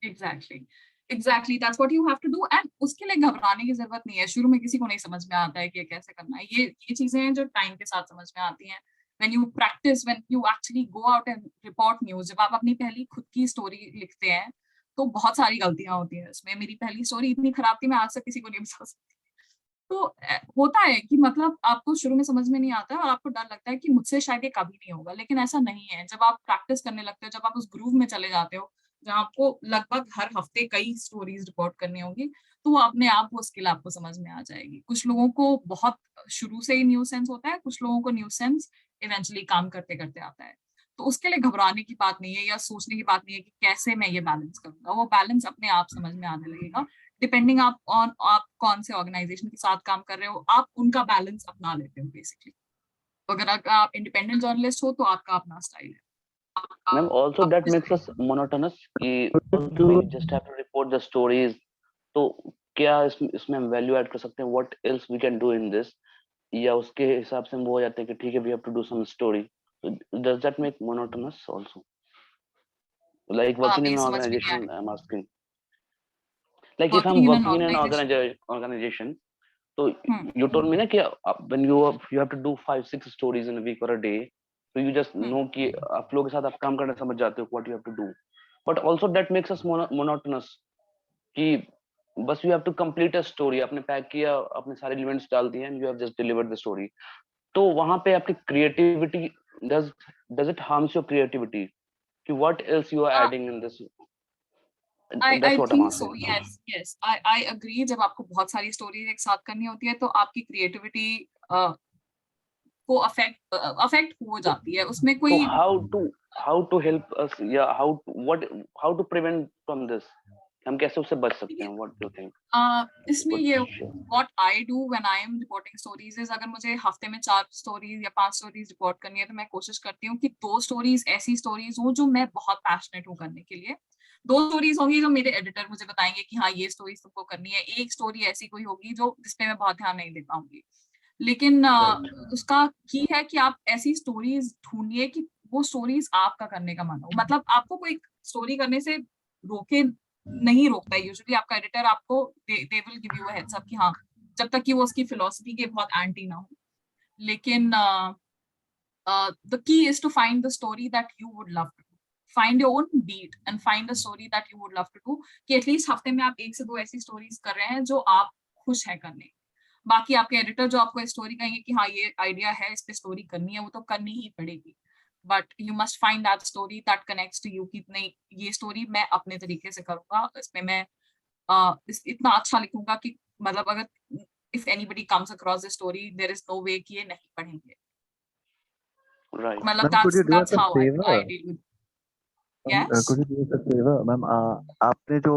Exactly, that's what you have to do. And उसके लिए घबराने की जरूरत नहीं है। शुरू में किसी को नहीं समझ में आता है कि कैसे करना है। ये चीजें हैं जो टाइम के साथ समझ में आती हैं। When you practice, when you actually go out and report news, जब आप अपनी पहली खुद की स्टोरी लिखते हैं तो बहुत सारी गलतियां होती हैं इसमें। मेरी पहली स्टोरी इतनी खराब थी, मैं आज तक किसी को नहीं बता सकती। तो होता है कि मतलब आपको शुरू में समझ में नहीं आता है और आपको डर लगता है कि मुझसे शायद ये कभी नहीं होगा, लेकिन ऐसा नहीं है। जब आप प्रैक्टिस करने लगते हो, जब आप उस ग्रूव में चले जाते हो जहाँ आपको लगभग हर हफ्ते कई स्टोरीज रिपोर्ट करनी होगी, तो वो अपने आप वो स्किल आपको समझ में आ जाएगी। कुछ लोगों को बहुत शुरू से ही न्यूज सेंस होता है, कुछ लोगों को न्यूज सेंस इवेंचुअली काम करते करते आता है। तो उसके लिए घबराने की बात नहीं है या सोचने की बात नहीं है कि कैसे मैं ये बैलेंस करूंगा। वो बैलेंस अपने आप समझ में आने लगेगा, डिपेंडिंग आप कौन से ऑर्गेनाइजेशन के साथ काम कर रहे हो, आप उनका बैलेंस अपना लेते हो बेसिकली। अगर आप इंडिपेंडेंट जर्नलिस्ट हो तो आपका अपना स्टाइल है। Ma'am, also that makes us monotonous कि we just have to report the stories. तो क्या इसमें हम वैल्यू ऐड कर सकते हैं? What else we can do in this? या उसके हिसाब से हम वो हो जाते हैं कि ठीक है, we have to do some story. So does that make monotonous also? Like working in an organization, I'm asking. Like if I'm working in an organization, so you told me ना कि when you have to do 5-6 stories in a week or a day, so you just know कि आप लोगों के साथ आप काम करना समझ जाते हो what you have to do. But also that makes us monotonous कि बस you have to complete a story. आपने पैक किया, अपने सारे एलिमेंट्स डाल दिए and you have just delivered the story. तो वहां पे आपकी creativity does it harms your creativity? कि what else you are adding in this? I think so. Yes. I agree. जब आपको बहुत सारी स्टोरीज एक साथ करनी होती है तो आपकी क्रिएटिविटी को अफेक्ट हो जाती है। उसमें कोई how to help us, yeah, how to prevent from this? हम कैसे उससे बच सकते हैं? What do you think? इसमें ये what I do when I am reporting stories is, अगर मुझे हफ्ते में 4 स्टोरीज या 5 स्टोरीज रिपोर्ट करनी है तो मैं कोशिश करती हूँ कि 2 स्टोरीज ऐसी स्टोरीज हो जो मैं बहुत पैशनेट हूँ करने के लिए। 2 स्टोरीज होंगी जो मेरे एडिटर मुझे बताएंगे कि हाँ ये स्टोरीज तुमको करनी है। एक स्टोरी ऐसी कोई होगी जो जिसपे मैं बहुत ध्यान नहीं दे पाऊंगी। लेकिन उसका की है कि आप ऐसी स्टोरीज ढूंढिए कि वो स्टोरीज आपका करने का मन हो। मतलब आपको कोई स्टोरी करने से नहीं रोकता है यूजुअली। आपका एडिटर आपको they will give you a heads up कि हाँ, जब तक कि वो उसकी फिलॉसफी के बहुत एंटी ना हो। लेकिन the key is to find the story that you would love to. find your own beat and find a story that you would love to do, कि at least हफ्ते में आप 1 से 2 ऐसी stories कर रहे हैं जो आप खुश हैं करने। बाकी आपके एडिटर जो आपको स्टोरी कहेंगे कि हाँ ये आइडिया है, इस पे स्टोरी करनी है, वो तो करनी ही पड़ेगी, but you must find that story that connects to you कि नहीं ये स्टोरी मैं अपने तरीके से करूंगा, इसमें मैं इतना अच्छा लिखूंगा कि मतलब अगर if anybody comes across this story there is no way कि ये नहीं पढ़ेंगे। Right. मतलब Ma'am, could you do that's us a how I favor? deal with. Ma'am, Yes. could you do us a favor? Ma'am, आपने जो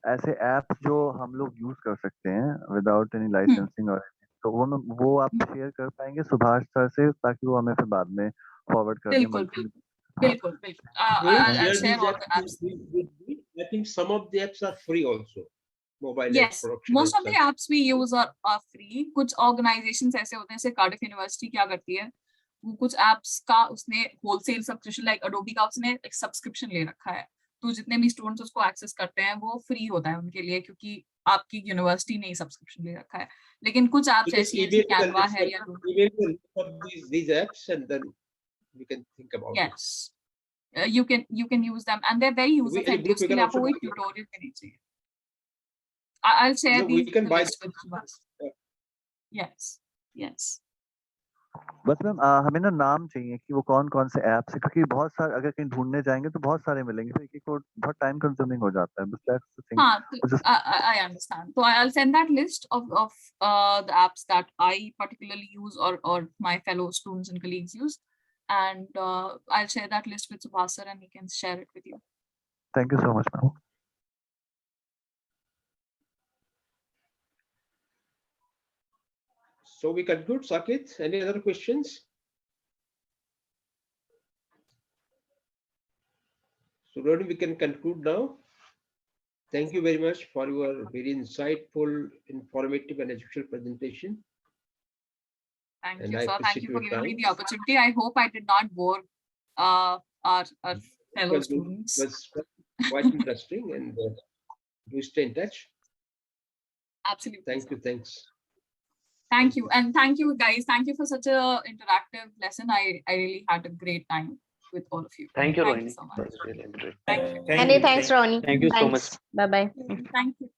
ऐसे apps जो हम लोग use कर सकते हैं without any licensing और तो वो आप शेयर कर पाएंगे सुभाष सर से, ताकि वो हमें फिर बाद में फॉरवर्ड कर दें। बिल्कुल बिल्कुल I'll share all the apps. I think some of the apps are free also. Mobile Yes, apps, production most of apps the apps we use are free. कुछ organizations ऐसे होते हैं, जैसे कार्डिफ यूनिवर्सिटी क्या करती है, वो कुछ apps का उसने होलसेल सब्सक्रिप्शन लाइक अडोबी का उसने एक सब्सक्रिप्शन ले रखा है, तो जितने भी स्टूडेंट्स उसको एक्सेस करते हैं वो फ्री होता है उनके लिए, क्योंकि आपकी यूनिवर्सिटी ने ही सब्सक्रिप्शन ले रखा है। लेकिन कुछ apps ऐसी हैं जैसे कैनवा है या these apps and then we can think about it. yes you can use them and they're very user friendly। we उसके can लिए आपको also कोई buy it. ट्यूटोरियल भी नहीं चाहिए। I'll share No, we these can the buy list with Subhash. Yes बस ma'am हमें ना नाम चाहिए कि वो कौन कौन से ऐप्स है, क्योंकि बहुत सारे अगर कहीं ढूंढने जाएंगे तो बहुत सारे मिलेंगे, फिर एक को बहुत टाइम कंज्यूमिंग हो जाता है। बस दैट्स द थिंग। हाँ, तो I understand. So I'll send that list of the apps that I particularly use or my fellow students and colleagues use, and I'll share that list with Subhash sir and he can share it with you. Thank you so much ma'am. So we conclude, Saket. Any other questions? So Rohini, we can conclude now. Thank you very much for your very insightful, informative and educational presentation. Thank And you, I sir. Thank appreciate you for your giving me time. the opportunity. I hope I did not bore our fellow It students. was quite interesting, and do stay in touch. Absolutely. Thank sir. you. Thanks. Thank you. And thank you guys. Thank you for such a interactive lesson. I really had a great time with all of you. Thank you, Thank Rohini. you so much. That was really great. Thank you. Many thanks, Rohini. Thank you so much. Bye bye. Thank you.